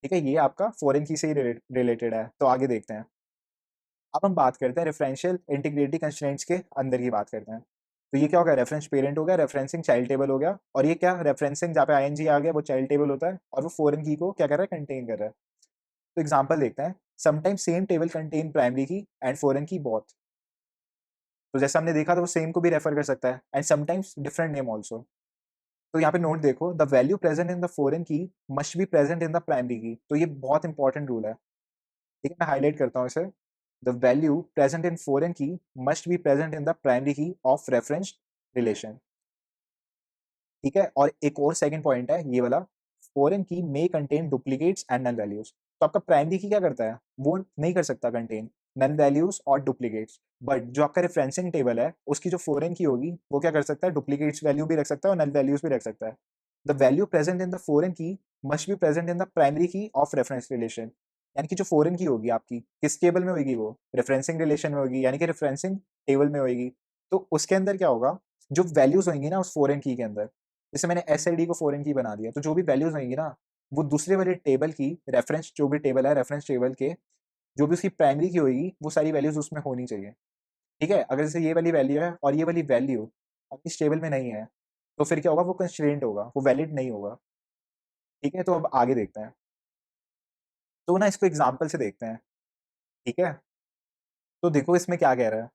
ठीक है? ये आपका फॉरेन की से ही रिलेटेड है। तो आगे देखते हैं। अब हम बात करते हैं रेफरेंशियल इंटीग्रिटी कंस्ट्रेंट्स के अंदर की बात करते हैं। तो ये क्या हो गया, रेफरेंस पेरेंट हो गया, रेफरेंसिंग चाइल्ड टेबल हो गया, और ये क्या, रेफरेंसिंग जहाँ पे आईएनजी आ गया वो चाइल्ड टेबल होता है, और वो फॉरेन की को क्या कर रहा है, कंटेन कर रहा है। तो एग्जांपल देखते हैं, sometimes same table contain primary key and foreign की बोथ। तो जैसा हमने देखा था, वो सेम को भी रेफर कर सकता है, and sometimes different name also. तो यहाँ पे नोट देखो, the value present in the foreign key must be present in the primary key. तो ये बहुत इंपॉर्टेंट रूल है, ठीक है? मैं हाईलाइट करता हूँ इसे। The value present in foreign key must be present in the primary key of reference relation, ठीक है? और एक और सेकंड पॉइंट है ये वाला, foreign key may contain duplicates and null values. तो आपका प्राइमरी की क्या करता है, वो नहीं कर सकता कंटेन नल वैल्यूज और डुप्लीकेट्स, बट जो आपका रेफरेंसिंग टेबल है उसकी जो फॉरेन की होगी वो क्या कर सकता है, डुप्लीकेट्स वैल्यू भी रख सकता है और नल वैल्यूज भी रख सकता है। The value present in the foreign key must be present in the primary key of reference relation, यानी कि जो फॉरेन की होगी आपकी किस टेबल में होगी, वो रेफरेंसिंग रिलेशन में होगी, यानी कि रेफरेंसिंग टेबल में होगी। तो उसके अंदर क्या होगा, जो वैल्यूज होंगी ना उस फॉरेन की के अंदर, जैसे मैंने एसआईडी को फॉरेन की बना दिया, तो जो भी वैल्यूज होंगी ना, वो दूसरे वाले टेबल की रेफरेंस, जो भी टेबल है रेफरेंस टेबल के, जो भी उसकी प्राइमरी की होगी वो सारी वैल्यूज उसमें होनी चाहिए, ठीक है? अगर जैसे ये वाली वैल्यू है और ये वाली वैल्यू इस टेबल में नहीं है, तो फिर क्या होगा, वो कंस्ट्रेंट होगा, वो वैलिड नहीं होगा, ठीक है? तो अब आगे देखते हैं। तो ना इसको एग्जाम्पल से देखते हैं, ठीक है? तो देखो इसमें क्या कह रहा है।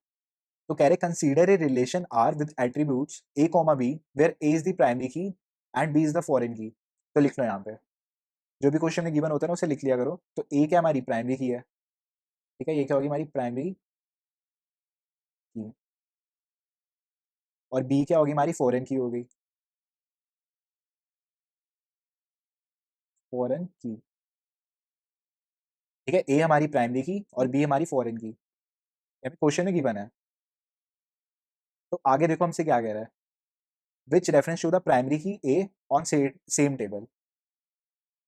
तो कह रहे consider a relation R with attributes A comma B where A is the primary key and B is the foreign key. तो लिख लो यहाँ पे, जो भी क्वेश्चन में गिवन होता है ना उसे लिख लिया करो। तो ए क्या हमारी प्राइमरी की है, ठीक है, ये क्या होगी हमारी प्राइमरी की, और बी क्या होगी हमारी फॉरेन की होगी, फॉरेन की, ठीक है। ए हमारी प्राइमरी की और बी हमारी फॉरेन की, यहाँ पे क्वेश्चन में गिवन है। तो आगे देखो हमसे क्या कह रहा है, which reference to the primary key A on same table.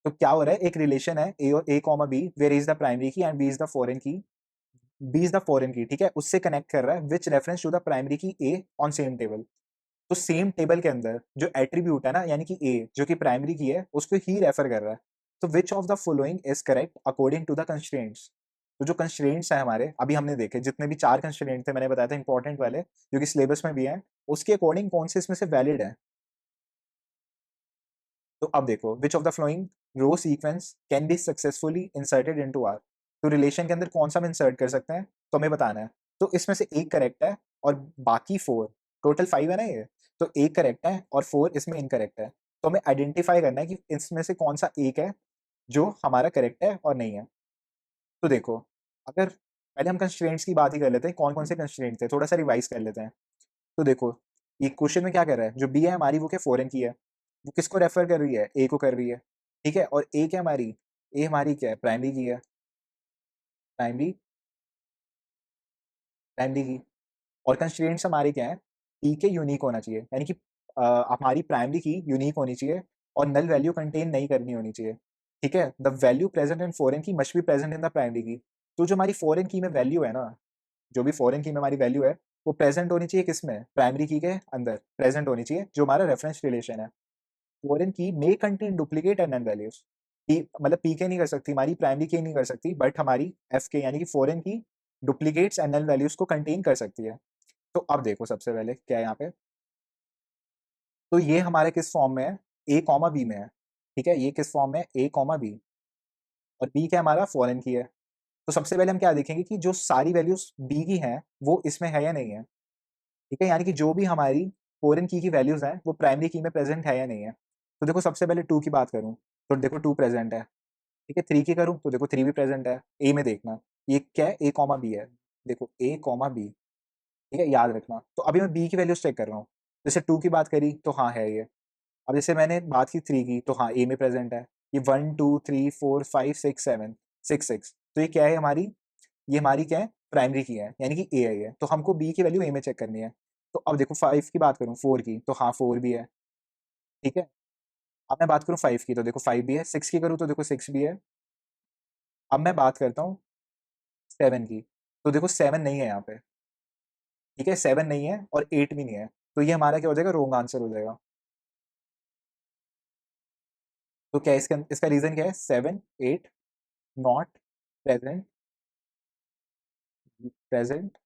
तो क्या हो रहा है, एक रिलेशन है ए और A comma B where is the primary key and B is the foreign key, B is the foreign key, ठीक है, उससे कनेक्ट कर रहा है which reference to the primary key A on same table. तो सेम टेबल के अंदर जो एट्रीब्यूट है ना, यानी कि ए जो कि प्राइमरी की है उसको ही रेफर कर रहा है। तो which of the following is correct according to the constraints. तो जो कंस्ट्रेंट्स है हमारे अभी हमने देखे, जितने भी 4 कंस्ट्रेंट थे मैंने बताया था इंपॉर्टेंट वाले जो कि सिलेबस में भी हैं, उसके अकॉर्डिंग कौन से इसमें से वैलिड है। तो अब देखो, which of the following row sequence can be successfully inserted into R. तो रिलेशन के अंदर कौन सा हम इंसर्ट कर सकते हैं, तो हमें बताना है। तो इसमें से एक करेक्ट है और बाकी 4, टोटल 5 है ना ये, तो एक करेक्ट है और 4 इसमें इनकरेक्ट है। तो हमें आइडेंटिफाई करना है कि इसमें से कौन सा एक है जो हमारा करेक्ट है और नहीं है। तो देखो, अगर पहले हम कंस्ट्रेंट्स की बात ही कर लेते हैं, कौन कौन से कंस्ट्रेंट थे थोड़ा सा रिवाइज कर लेते हैं। तो देखो, ये क्वेश्चन में क्या कर रहा है, जो बी है हमारी वो क्या फॉरेन की है, वो किसको रेफर कर रही है, ए को कर रही है, ठीक है। और ए क्या हमारी, ए हमारी क्या है, प्राइमरी की है, प्राइमरी, प्राइमरी की। और कंस्ट्रेंट्स हमारे क्या है, पी के यूनिक होना चाहिए, यानी कि हमारी प्राइमरी की यूनिक होनी चाहिए और नल वैल्यू कंटेन नहीं करनी होनी चाहिए, ठीक है। The value present in foreign key must be present in the primary key. तो जो हमारी फॉरेन की में वैल्यू है ना, जो भी फॉरेन की में हमारी वैल्यू है, वो प्रेजेंट होनी चाहिए किसमें, प्राइमरी की के अंदर प्रेजेंट होनी चाहिए, जो हमारा रेफरेंस रिलेशन है। Foreign key may contain duplicate and null values, P मतलब पी के नहीं कर सकती, हमारी प्राइमरी के नहीं कर सकती, बट हमारी एफ के यानी कि फॉरेन की डुप्लीकेट्स एंड नल वैल्यूज को कंटेन कर सकती है। तो अब देखो सबसे पहले क्या है यहाँ पे, तो ये हमारे किस फॉर्म में है, ए कॉमा बी में है, ठीक है, ये किस फॉर्म में है, ए कॉमा बी, और बी क्या हमारा फॉरेन की है। तो सबसे पहले हम क्या देखेंगे कि जो सारी वैल्यूज बी की हैं वो इसमें है या नहीं है, ठीक है, यानी कि जो भी हमारी फॉरेन की वैल्यूज हैं वो प्राइमरी की में प्रेजेंट है या नहीं है। तो देखो सबसे पहले 2 की बात करूँ, तो देखो 2 प्रेजेंट है, ठीक है। 3 की करूँ तो देखो 3 भी प्रेजेंट है, ए में देखना, ये क्या है, ए कॉमा बी है, देखो ए कॉमा बी, ठीक है, याद रखना। तो अभी मैं बी की वैल्यूज चेक कर रहा हूँ, जैसे 2 की बात करी तो हाँ है ये। अब जैसे मैंने बात की 3 की तो हाँ ए में प्रेजेंट है, ये 1 2 3 4 5 6 7 6 6, तो ये क्या है हमारी, ये हमारी क्या है, प्राइमरी की है, यानी कि ए है ये। तो हमको बी की वैल्यू ए में चेक करनी है। तो अब देखो 5 की बात करूँ, 4 की तो हाँ 4 भी है, ठीक है। अब मैं बात करूँ 5 की तो देखो 5 भी है, 6 की करूँ तो देखो 6 भी है। अब मैं बात करता हूँ 7 की, तो देखो 7 नहीं है यहाँ पे, ठीक है, 7 नहीं है और 8 भी नहीं है। तो ये हमारा क्या हो जाएगा, रॉन्ग आंसर हो जाएगा। तो क्या इसका इसका रीजन क्या है, 7 8 not present, present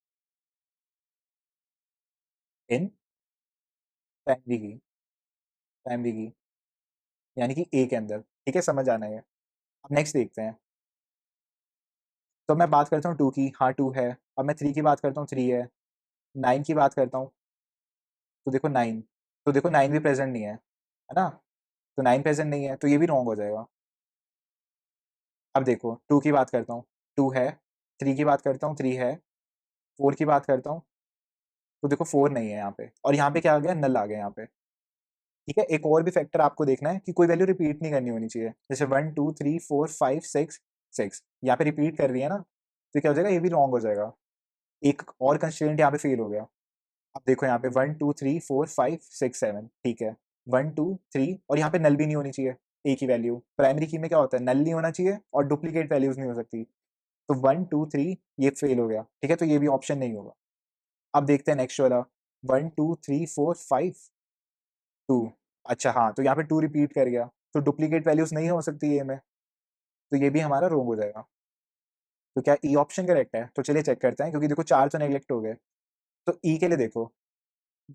in primary की, प्राइमरी की यानी कि ए के अंदर, ठीक है, समझ आना है। अब नेक्स्ट देखते हैं। तो मैं बात करता हूँ 2 की, हाँ 2 है। अब मैं 3 की बात करता हूँ, 3 है। 9 की बात करता हूँ तो देखो 9, तो देखो 9 भी प्रेजेंट नहीं है ना। तो 9 प्रेजेंट नहीं है तो ये भी रॉन्ग हो जाएगा। अब देखो 2 की बात करता हूँ, 2 है। 3 की बात करता हूँ, 3 है। 4 की बात करता हूँ तो देखो 4 नहीं है यहाँ पे, और यहाँ पे क्या आ गया, नल आ गया यहाँ पे, ठीक है। एक और भी फैक्टर आपको देखना है कि कोई वैल्यू रिपीट नहीं करनी होनी चाहिए, जैसे 1 2 3 4 5 6 6 यहाँ पे रिपीट कर रही है ना, तो क्या हो जाएगा, ये भी रॉन्ग हो जाएगा। एक और कंस्ट्रेंट यहाँ पे फेल हो गया। अब देखो यहाँ पे 1 2 3 4 5 6 7, ठीक है, 1 2 3, और यहाँ पे नल भी नहीं होनी चाहिए, ए की वैल्यू प्राइमरी की में क्या होता है, नल नहीं होना चाहिए और डुप्लीकेट वैल्यूज नहीं हो सकती। तो 1 2 3 ये फेल हो गया, ठीक है, तो ये भी ऑप्शन नहीं होगा। अब देखते हैं नेक्स्ट वाला, 1 2 3 4 5 2, अच्छा हाँ, तो यहाँ पे 2 रिपीट कर गया, तो डुप्लीकेट वैल्यूज नहीं हो सकती ये में, तो ये भी हमारा रोंग हो जाएगा। तो क्या ई ऑप्शन करेक्ट है, तो चलिए चेक करते हैं, क्योंकि देखो 4 तो नेग्लेक्ट हो गए। तो ई के लिए देखो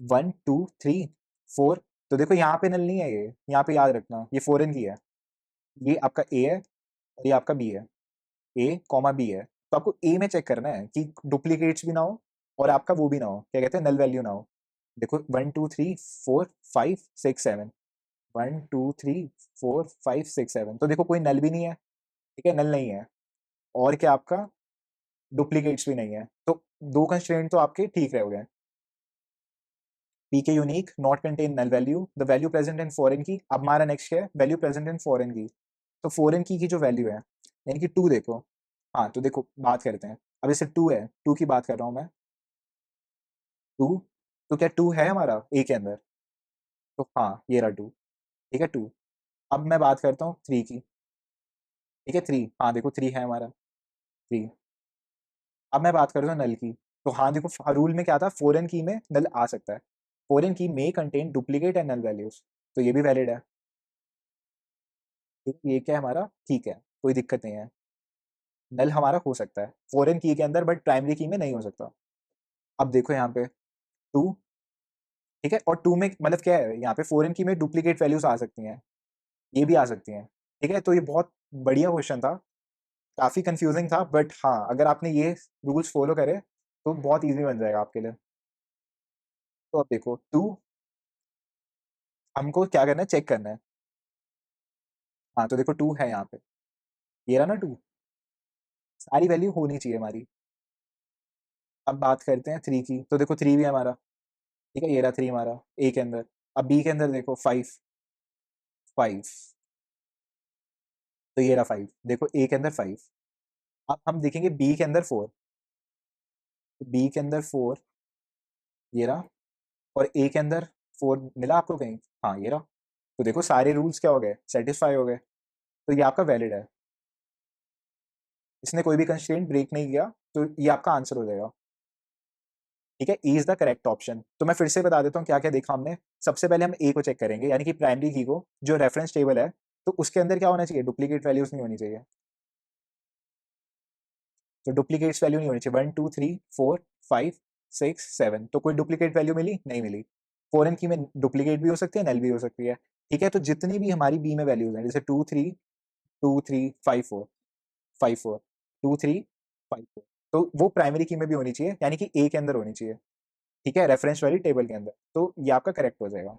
1 2 3 4, तो देखो यहाँ पे नल नहीं है, ये यहाँ पे याद रखना ये फॉरेन की है, ये आपका ए है और ये आपका बी है, ए कॉमा बी है। तो आपको ए में चेक करना है कि डुप्लीकेट्स भी ना हो और आपका वो भी ना हो, क्या कहते हैं, नल वैल्यू ना हो। देखो 1 2 3 4 5 6 7, 1 2 3 4 5 6 7, तो देखो कोई नल भी नहीं है, ठीक है, नल नहीं है, और क्या आपका डुप्लीकेट्स भी नहीं है, तो 2 कंस्ट्रेंट तो आपके ठीक रह गए। PK unique not contain null value, the value present in foreign key. अब हमारा नेक्स्ट क्या है, value present in foreign key. तो फॉरेन की जो वैल्यू है, यानी कि 2 देखो, हाँ तो देखो बात करते हैं, अब जैसे 2 है, 2 की बात कर रहा हूँ मैं, 2, तो क्या 2 है हमारा ए के अंदर, तो हाँ ये रहा 2, ठीक है 2। अब मैं बात करता हूँ 3 की, ठीक है 3, हाँ देखो 3 है हमारा, 3। अब मैं बात करता हूँ नल की, तो हाँ देखो रूल में क्या था, फॉरेन की में नल आ सकता है, foreign key may contain duplicate and null values, तो ये भी वैलिड है, ठीक है, ये क्या है हमारा, ठीक है, कोई दिक्कत नहीं है, नल हमारा हो सकता है फॉरेन की के अंदर, बट प्राइमरी की में नहीं हो सकता। अब देखो यहाँ पे 2, ठीक है, और 2 में मतलब क्या है, यहाँ पे फॉरेन की में डुप्लीकेट वैल्यूज आ सकती हैं, ये भी आ सकती हैं, ठीक है, तो ये बहुत बढ़िया क्वेश्चन था, काफ़ी कंफ्यूजिंग था, बट हाँ अगर आपने ये रूल्स फॉलो करे तो बहुत ईजी बन जाएगा आपके लिए। तो अब देखो 2, हमको क्या करना है, चेक करना है, हाँ तो देखो 2 है यहाँ पे, ये रहा ना 2, सारी वैल्यू होनी चाहिए हमारी। अब बात करते हैं 3 की, तो देखो 3 भी है हमारा, ठीक है, ये रहा 3 हमारा ए के अंदर। अब बी के अंदर देखो 5, 5, तो ये रहा 5, देखो ए के अंदर 5। अब हम देखेंगे बी के अंदर 4, तो बी के अंदर 4, ये रहा, और ए के अंदर 4 मिला आपको कहीं, हाँ ये रहा, तो देखो सारे रूल्स क्या हो गए, सेटिस्फाई हो गए, तो ये आपका वैलिड है, इसने कोई भी कंस्ट्रेंट ब्रेक नहीं किया, तो ये आपका आंसर हो जाएगा, ठीक है, E is the correct option. तो मैं फिर से बता देता हूँ क्या क्या देखा हमने। सबसे पहले हम ए को चेक करेंगे, यानी कि प्राइमरी की को, जो रेफरेंस टेबल है, तो उसके अंदर क्या होना चाहिए, डुप्लीकेट वैल्यूज नहीं होनी चाहिए, तो डुप्लीकेट्स वैल्यू नहीं होनी चाहिए, 1 2 3 4 5 6 7, तो कोई डुप्लीकेट वैल्यू मिली, नहीं मिली। फॉरेन की में डुप्लीकेट भी हो सकती है, नल भी हो सकती है, ठीक है, तो जितनी भी हमारी बी में वैल्यूज हैं, जैसे 2 3 5 4, 5 4, 2 3 5 4, तो वो प्राइमरी की में भी होनी चाहिए, यानी कि ए के अंदर होनी चाहिए, ठीक है, रेफरेंस वाली टेबल के अंदर, तो ये आपका करेक्ट हो जाएगा।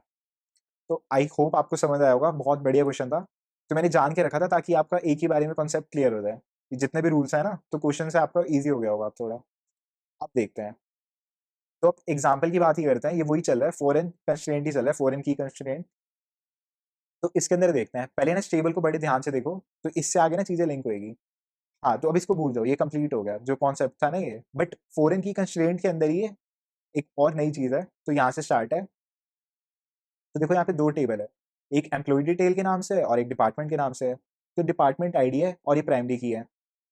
तो आई होप आपको समझ आया होगा, बहुत बढ़िया क्वेश्चन था, तो मैंने जान के रखा था ताकि आपका एक ही बारे में कॉन्सेप्ट क्लियर हो जाए, कि जितने भी रूल्स है ना, तो क्वेश्चन से आपका ईजी हो गया होगा आप थोड़ा। अब देखते हैं, तो अब एग्जाम्पल की बात ही करते हैं, ये वही चल रहा है, फॉरेन कंस्ट्रेंट ही चल रहा है, फॉरेन की कंस्ट्रेंट। तो इसके अंदर देखते हैं, पहले ना इस टेबल को बड़े ध्यान से देखो, तो इससे आगे ना चीजें लिंक होगी। हाँ तो अब इसको भूल जाओ, ये कंप्लीट हो गया जो कॉन्सेप्ट था ना ये, बट फॉरेन की कंस्ट्रेंट के अंदर ही एक और नई चीज है, तो यहाँ से स्टार्ट है। तो देखो यहाँ पे 2 टेबल है, एक एम्प्लॉय डिटेल के नाम से है और एक डिपार्टमेंट के नाम से है। तो डिपार्टमेंट आईडी है और ये प्राइमरी की है,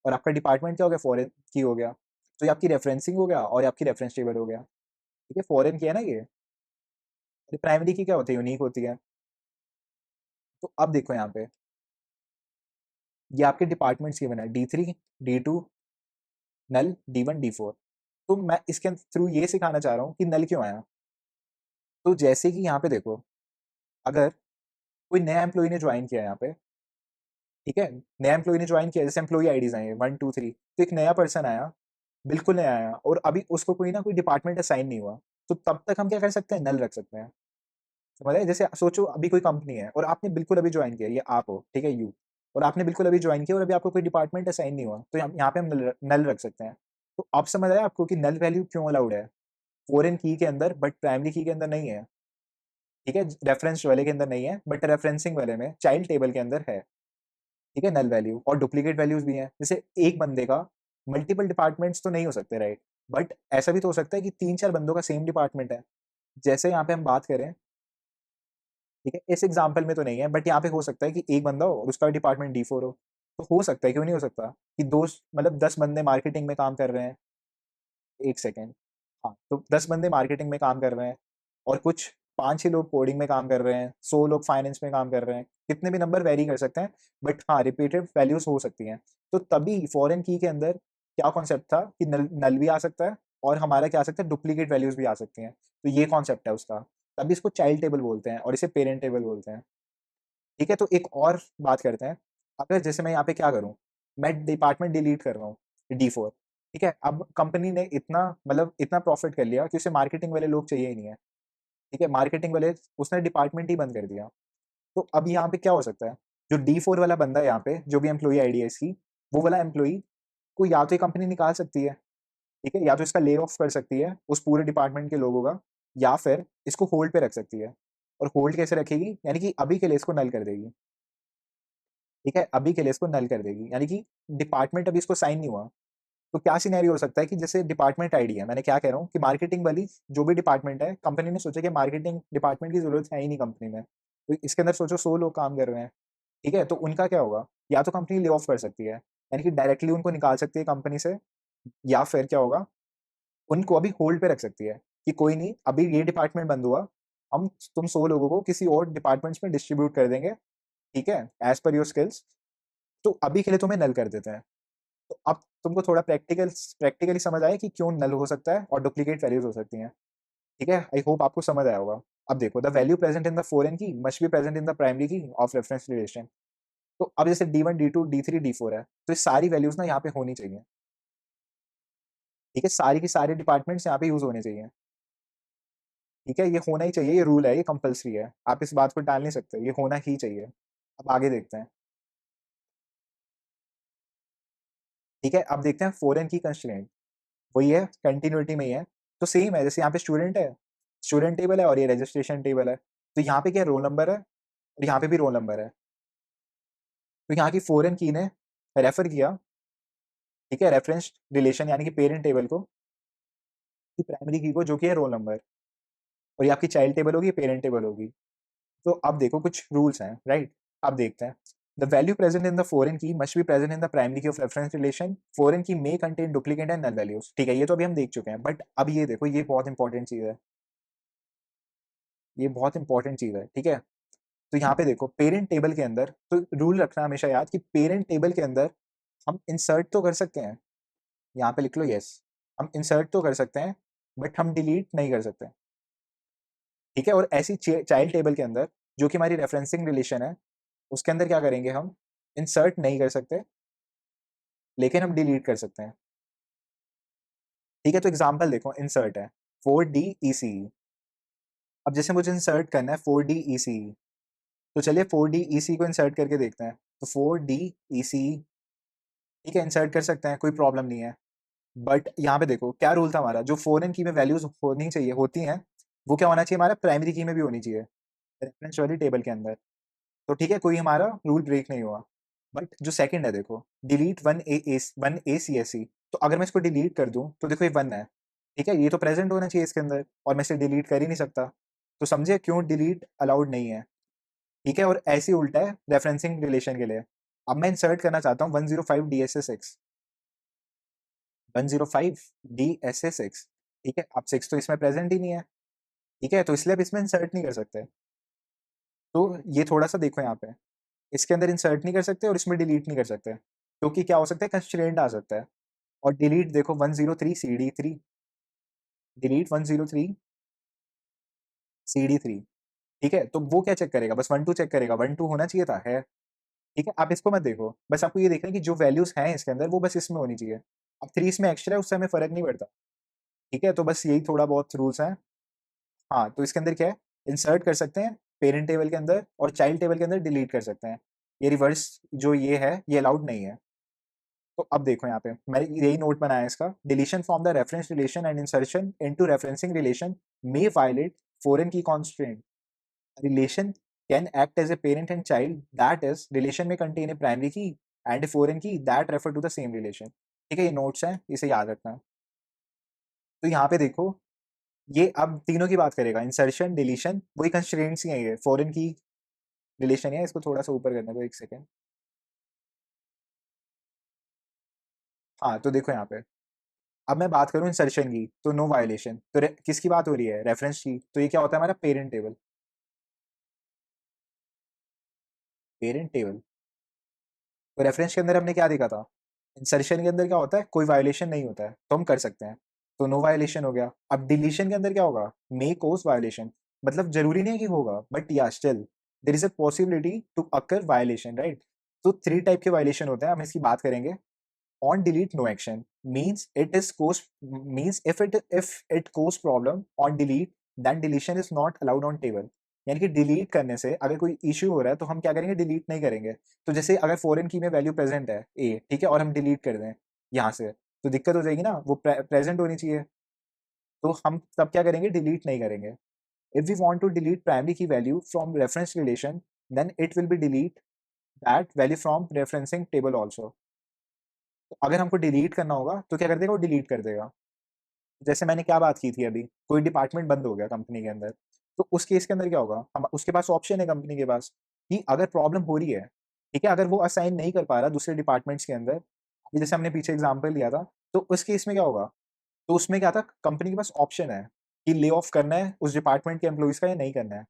और आपका डिपार्टमेंट क्या हो गया, फॉरेन की हो गया, तो ये आपकी रेफरेंसिंग हो गया और ये आपकी रेफरेंस टेबल हो गया, ठीक है, फॉरेन की है ना ये। प्राइमरी की क्या होती है, यूनिक होती है। तो अब देखो यहाँ पे, ये आपके डिपार्टमेंट्स की बना है, D3 D2 नल D1 D4। तो मैं इसके थ्रू ये सिखाना चाह रहा हूँ कि नल क्यों आया। तो जैसे कि यहाँ पे देखो, अगर कोई नया एम्प्लॉय ने ज्वाइन किया यहाँ पे, ठीक है, नया एम्प्लॉय ने ज्वाइन किया, जैसे एम्प्लॉय आईडीज आई है 1 2 3, तो एक नया पर्सन आया, बिल्कुल नया आया, और अभी उसको कोई ना कोई डिपार्टमेंट असाइन नहीं हुआ, तो तब तक हम क्या कर सकते हैं, नल रख सकते हैं। समझ रहे हैं? जैसे सोचो अभी कोई कंपनी है और आपने बिल्कुल अभी ज्वाइन किया, ये आप हो, ठीक है, यू, और आपने बिल्कुल अभी ज्वाइन किया और अभी आपको कोई डिपार्टमेंट असाइन नहीं हुआ, तो यहाँ पे हम नल रख सकते हैं। तो अब समझ आया आपको कि नल वैल्यू क्यों अलाउड है, फॉरेन की के अंदर बट प्राइमरी की के अंदर नहीं है, ठीक है, रेफरेंस वाले के अंदर नहीं है, बट रेफरेंसिंग वाले में चाइल्ड टेबल के अंदर है, ठीक है, नल वैल्यू और डुप्लीकेट वैल्यूज भी हैं। जैसे एक बंदे का मल्टीपल डिपार्टमेंट्स तो नहीं हो सकते, राइट, बट ऐसा भी तो हो सकता है कि 3 4 बंदों का सेम डिपार्टमेंट है। जैसे यहाँ पे हम बात करें, ठीक है, इस एग्जाम्पल में तो नहीं है, बट यहाँ पे हो सकता है कि एक बंदा हो और उसका डिपार्टमेंट D4 हो, तो हो सकता है, क्यों नहीं हो सकता, कि दो मतलब 10 बंदे मार्केटिंग में काम कर रहे हैं, एक सेकेंड, हाँ तो 10 बंदे मार्केटिंग में काम कर रहे हैं, और कुछ 5 6 लोग कोडिंग में काम कर रहे हैं, 100 लोग फाइनेंस में काम कर रहे हैं, कितने भी नंबर वेरी कर सकते हैं, बट हाँ रिपीटेड वैल्यूज हो सकती हैं। तो तभी फॉरेन की के अंदर क्या कॉन्सेप्ट था कि नल नल भी आ सकता है, और हमारा क्या आ सकता है, डुप्लीकेट वैल्यूज भी आ सकती हैं, तो ये कॉन्सेप्ट है उसका, तभी इसको चाइल्ड टेबल बोलते हैं और इसे पेरेंट टेबल बोलते हैं, ठीक है। तो एक और बात करते हैं, अगर जैसे मैं यहाँ पे क्या करूँ, मैं डिपार्टमेंट डिलीट कर रहा हूँ, D4, ठीक है, अब कंपनी ने इतना मतलब इतना प्रॉफिट कर लिया कि उसे मार्केटिंग वाले लोग चाहिए ही नहीं है, ठीक है, मार्केटिंग वाले, उसने डिपार्टमेंट ही बंद कर दिया, तो अब यहाँ पे क्या हो सकता है, जो D4 वाला बंदा है यहाँ पे, जो भी एम्प्लॉई आईडी है इसकी, वो वाला एम्प्लॉई को या तो ये कंपनी निकाल सकती है, ठीक है? या तो इसका ले ऑफ कर सकती है उस पूरे डिपार्टमेंट के लोगों का, या फिर इसको होल्ड पे रख सकती है। और होल्ड कैसे रखेगी? यानी कि अभी के लिए इसको नल कर देगी, ठीक है? अभी के लिए इसको नल कर देगी, यानी कि डिपार्टमेंट अभी इसको साइन नहीं हुआ। तो क्या सिनेरियो हो सकता है कि जैसे डिपार्टमेंट आईडी है, मैंने क्या कह रहा हूँ कि मार्केटिंग वाली जो भी डिपार्टमेंट है, कंपनी ने सोचा कि मार्केटिंग डिपार्टमेंट की ज़रूरत है ही नहीं कंपनी में। तो इसके अंदर सोचो 100 लोग काम कर रहे हैं, ठीक है? तो उनका क्या होगा? या तो कंपनी ले ऑफ कर सकती है, यानी कि डायरेक्टली उनको निकाल सकती है कंपनी से, या फिर क्या होगा? उनको अभी होल्ड पे रख सकती है कि कोई नहीं, अभी ये डिपार्टमेंट बंद हुआ, हम तुम 100 लोगों को किसी और डिपार्टमेंट्स में डिस्ट्रीब्यूट कर देंगे, ठीक है? एज़ पर योर स्किल्स, तो अभी के लिए तुम्हें नल कर देते हैं। तो अब तुमको थोड़ा प्रैक्टिकली समझ आया कि क्यों नल हो सकता है और डुप्लीकेट वैल्यूज़ हो सकती हैं, ठीक है? आई होप आपको समझ आया होगा। अब देखो, the value present in the foreign key must be present in the primary key of reference relation. तो अब जैसे D1, D2, D3, D4 है, तो ये सारी वैल्यूज़ ना यहाँ पे होनी चाहिए, ठीक है? सारी की सारी डिपार्टमेंट्स यहाँ पे यूज़ होने चाहिए, ठीक है? ये होना ही चाहिए, ये रूल है, ये कंपल्सरी है। आप इस बात को टाल नहीं सकते, ये होना ही चाहिए। अब आगे देखते हैं, ठीक है? अब देखते हैं फॉरेन की कंस्ट्रेंट, वही है, कंटिन्यूटी में ही है। तो सेम है, जैसे यहाँ पे स्टूडेंट है, स्टूडेंट टेबल है और ये रजिस्ट्रेशन टेबल है। तो यहाँ पे क्या है, रोल नंबर है और यहाँ पे भी रोल नंबर है। तो यहाँ की फॉरेन की ने रेफर किया, ठीक है, रेफरेंस रिलेशन यानी कि पेरेंट टेबल को, की प्राइमरी की को जो कि है रोल नंबर, और ये आपकी चाइल्ड टेबल होगी, पेरेंट टेबल होगी। तो अब देखो कुछ रूल्स हैं, राइट? अब देखते हैं। The value present in the foreign key must be present in the primary key of reference relation. Foreign key may contain duplicate and null values, ठीक है? ये तो अभी हम देख चुके हैं, बट अब ये देखो, ये बहुत इंपॉर्टेंट चीज़ है, ये बहुत इंपॉर्टेंट चीज़ है, ठीक है? तो यहाँ पे देखो, पेरेंट टेबल के अंदर तो रूल रखना हमेशा याद कि पेरेंट टेबल के अंदर हम इंसर्ट तो कर सकते हैं, यहाँ पे लिख लो यस, हम इंसर्ट तो कर सकते हैं, बट हम डिलीट नहीं कर सकते, ठीक है? और ऐसी चाइल्ड टेबल के अंदर जो कि हमारी रेफरेंसिंग रिलेशन है, उसके अंदर क्या करेंगे हम, इंसर्ट नहीं कर सकते, लेकिन हम डिलीट कर सकते हैं, ठीक है? तो एग्जांपल देखो, इंसर्ट है 4D ECE। अब जैसे मुझे इंसर्ट करना है 4D ECE, तो चलिए 4D ECE को इंसर्ट करके देखते हैं। तो 4D ECE, ठीक है, इंसर्ट कर सकते हैं, कोई प्रॉब्लम नहीं है। बट यहाँ पे देखो क्या रूल था हमारा, जो फॉरेन की में वैल्यूज होनी चाहिए, होती हैं, वो क्या होना चाहिए, हमारा प्राइमरी की में भी होनी चाहिए, रेफरेंस वाली टेबल के अंदर। तो ठीक है, कोई हमारा रूल ब्रेक नहीं हुआ। बट जो सेकंड है देखो, डिलीट 1 ACSE, तो अगर मैं इसको डिलीट कर दूं तो देखो ये 1 है, ठीक है? ये तो प्रेजेंट होना चाहिए इसके अंदर, और मैं इसे डिलीट कर ही नहीं सकता। तो समझे क्यों डिलीट अलाउड नहीं है, ठीक है? और ऐसे ही उल्टा है रेफरेंसिंग रिलेशन के लिए। अब मैं इंसर्ट करना चाहता हूँ 105 DSA 6, 105 DSA 6, ठीक है? अब 6 तो इसमें प्रेजेंट ही नहीं है, ठीक है? तो इसलिए अब इसमें इंसर्ट नहीं कर सकते। तो ये थोड़ा सा देखो यहाँ पे, इसके अंदर इंसर्ट नहीं कर सकते और इसमें डिलीट नहीं कर सकते, क्योंकि क्या हो सकता है, कंस्ट्रेंट आ सकता है। और डिलीट देखो 103 CD3, डिलीट 103 CD3, ठीक है? तो वो क्या चेक करेगा, बस 1 2 चेक करेगा, 1 2 होना चाहिए था, है, ठीक है? आप इसको मत देखो, बस आपको ये देखना है कि जो वैल्यूज हैं इसके अंदर वो बस इसमें होनी चाहिए। अब 3 इसमें एक्स्ट्रा है, उससे हमें फर्क नहीं पड़ता, ठीक है? तो बस यही थोड़ा बहुत रूल्स हैं। हाँ, तो इसके अंदर क्या है, इंसर्ट कर सकते हैं पेरेंट टेबल के अंदर, और चाइल्ड टेबल के अंदर डिलीट कर सकते हैं। ये रिवर्स जो ये है, ये अलाउड नहीं है। तो अब देखो यहाँ पे मैंने यही नोट बनाया है इसका, deletion from the reference relation and insertion into referencing relation may violate foreign key constraint. Relation can act as a parent and child, that is relation may contain a primary key and a foreign key that refer to the same relation, ठीक है? ये नोट्स हैं, इसे याद रखना। तो यहाँ पे देखो, ये अब तीनों की बात करेगा, इंसर्शन, डिलीशन, वही कंस्ट्रेंट्स ही हैं, ये फॉरेन की रिलेशन है। इसको थोड़ा सा ऊपर करने दो, एक सेकेंड। हाँ, तो देखो यहाँ पे, अब मैं बात करूँ इंसर्शन की, तो नो वायलेशन। तो किसकी बात हो रही है, रेफरेंस की। तो ये क्या होता है, हमारा पेरेंट टेबल, पेरेंट टेबल। तो रेफरेंस के अंदर हमने क्या देखा था, इंसर्शन के अंदर क्या होता है, कोई वायलेशन नहीं होता है, तो हम कर सकते हैं, तो नो वायलेशन हो गया। अब डिलीशन के अंदर क्या होगा, मे कोस वायलेशन, मतलब जरूरी नहीं है कि होगा, बट या still there is a possibility to occur violation, right? तो 3 टाइप के वायलेशन होते हैं, हम इसकी बात करेंगे। On delete no action means it is cause, means if it cause problem on delete, then deletion is not allowed on table, यानी कि डिलीट करने से अगर कोई इश्यू हो रहा है तो हम क्या करेंगे, डिलीट नहीं करेंगे। तो जैसे अगर फॉरेन की में वैल्यू प्रेजेंट है ए, ठीक है, और हम डिलीट कर दें यहाँ से, तो दिक्कत हो जाएगी ना, वो प्रेजेंट होनी चाहिए। तो हम तब क्या करेंगे, डिलीट नहीं करेंगे। If we want to delete primary key value from reference relation, then it will be delete that value from referencing table also. तो अगर हमको डिलीट करना होगा तो क्या कर देगा, वो डिलीट कर देगा। जैसे मैंने क्या बात की थी अभी, कोई डिपार्टमेंट बंद हो गया कंपनी के अंदर, तो उस केस के अंदर क्या होगा, हम उसके पास ऑप्शन है कंपनी के पास कि अगर प्रॉब्लम हो रही है, ठीक है, अगर वो असाइन नहीं कर पा रहा दूसरे डिपार्टमेंट्स के अंदर, अभी जैसे हमने पीछे एग्जांपल लिया था, तो उस केस में क्या होगा, तो उसमें क्या था, कंपनी के पास ऑप्शन है कि ले ऑफ करना है उस डिपार्टमेंट के एम्प्लॉइज का या नहीं करना है।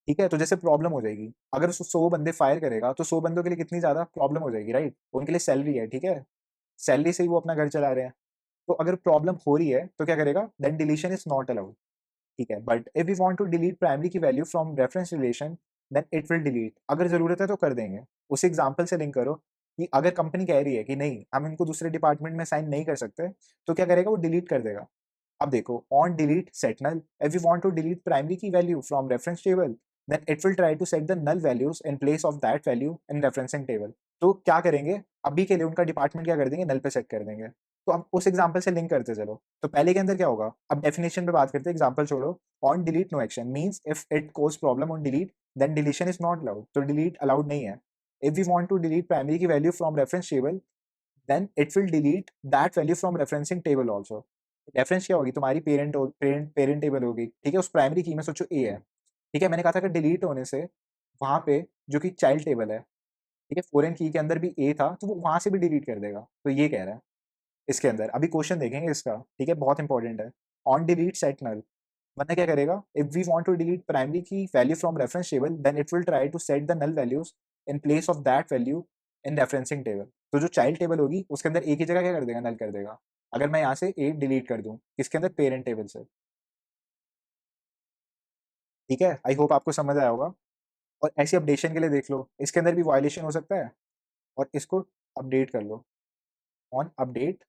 ठीक है, तो जैसे प्रॉब्लम हो जाएगी, अगर 100 बंदे फायर करेगा तो 100 बंदों के लिए कितनी ज्यादा प्रॉब्लम हो जाएगी, राइट, उनके लिए सैलरी है, ठीक है, सैलरी से ही वो अपना घर चला रहे हैं। तो अगर प्रॉब्लम हो रही है तो क्या करेगा, then deletion is not allowed. ठीक है, but if we want to delete primary key value from reference relation, then it will delete, अगर जरूरत है तो कर देंगे। उस एग्जांपल से लिंक करो कि अगर कंपनी कह रही है कि नहीं हम इनको दूसरे डिपार्टमेंट में साइन नहीं कर सकते, तो क्या करेगा, वो डिलीट कर देगा। अब देखो, on delete set null, if you want to delete primary key value from reference table, then it will try to set the null values in place of that value in referencing table. तो क्या करेंगे, अभी के लिए उनका डिपार्टमेंट क्या कर देंगे, नल पे सेट कर देंगे। तो अब उस एग्जांपल से लिंक करते चलो, तो पहले के अंदर क्या होगा, अब डेफिनेशन पे बात करते हैं, एग्जांपल छोड़ो। On delete no action means if it cause problem on delete, then deletion is not allowed, तो डिलीट अलाउड नहीं है। If we want to delete primary key value from reference table, then it will delete that value from referencing table also. Reference क्या होगी, तुम्हारी पेरेंट टेबल होगी, ठीक है, उस प्राइमरी की में सोचो ए है, ठीक है, मैंने कहा था कि डिलीट होने से वहां पे जो कि चाइल्ड टेबल है, ठीक है, फॉरेन की के अंदर भी ए था, तो वो वहां से भी डिलीट कर देगा, तो ये कह रहा है इसके अंदर। अभी क्वेश्चन देखेंगे इसका, ठीक है, बहुत इंपॉर्टेंट है। ऑन डिलीट सेट नल, वरना क्या करेगा, if we want to delete primary key value from reference table, then it will try to set the null values in place of that value in referencing table. तो जो चाइल्ड टेबल होगी उसके अंदर ए की जगह क्या कर देगा, नल कर देगा। अगर मैं यहाँ से ए डिलीट कर दूं किसके अंदर, पेरेंट टेबल से। ठीक है, आई होप आपको समझ आया होगा। और ऐसी अपडेशन के लिए देख लो, इसके अंदर भी वायलेशन हो सकता है, और इसको अपडेट कर लो, ऑन अपडेट,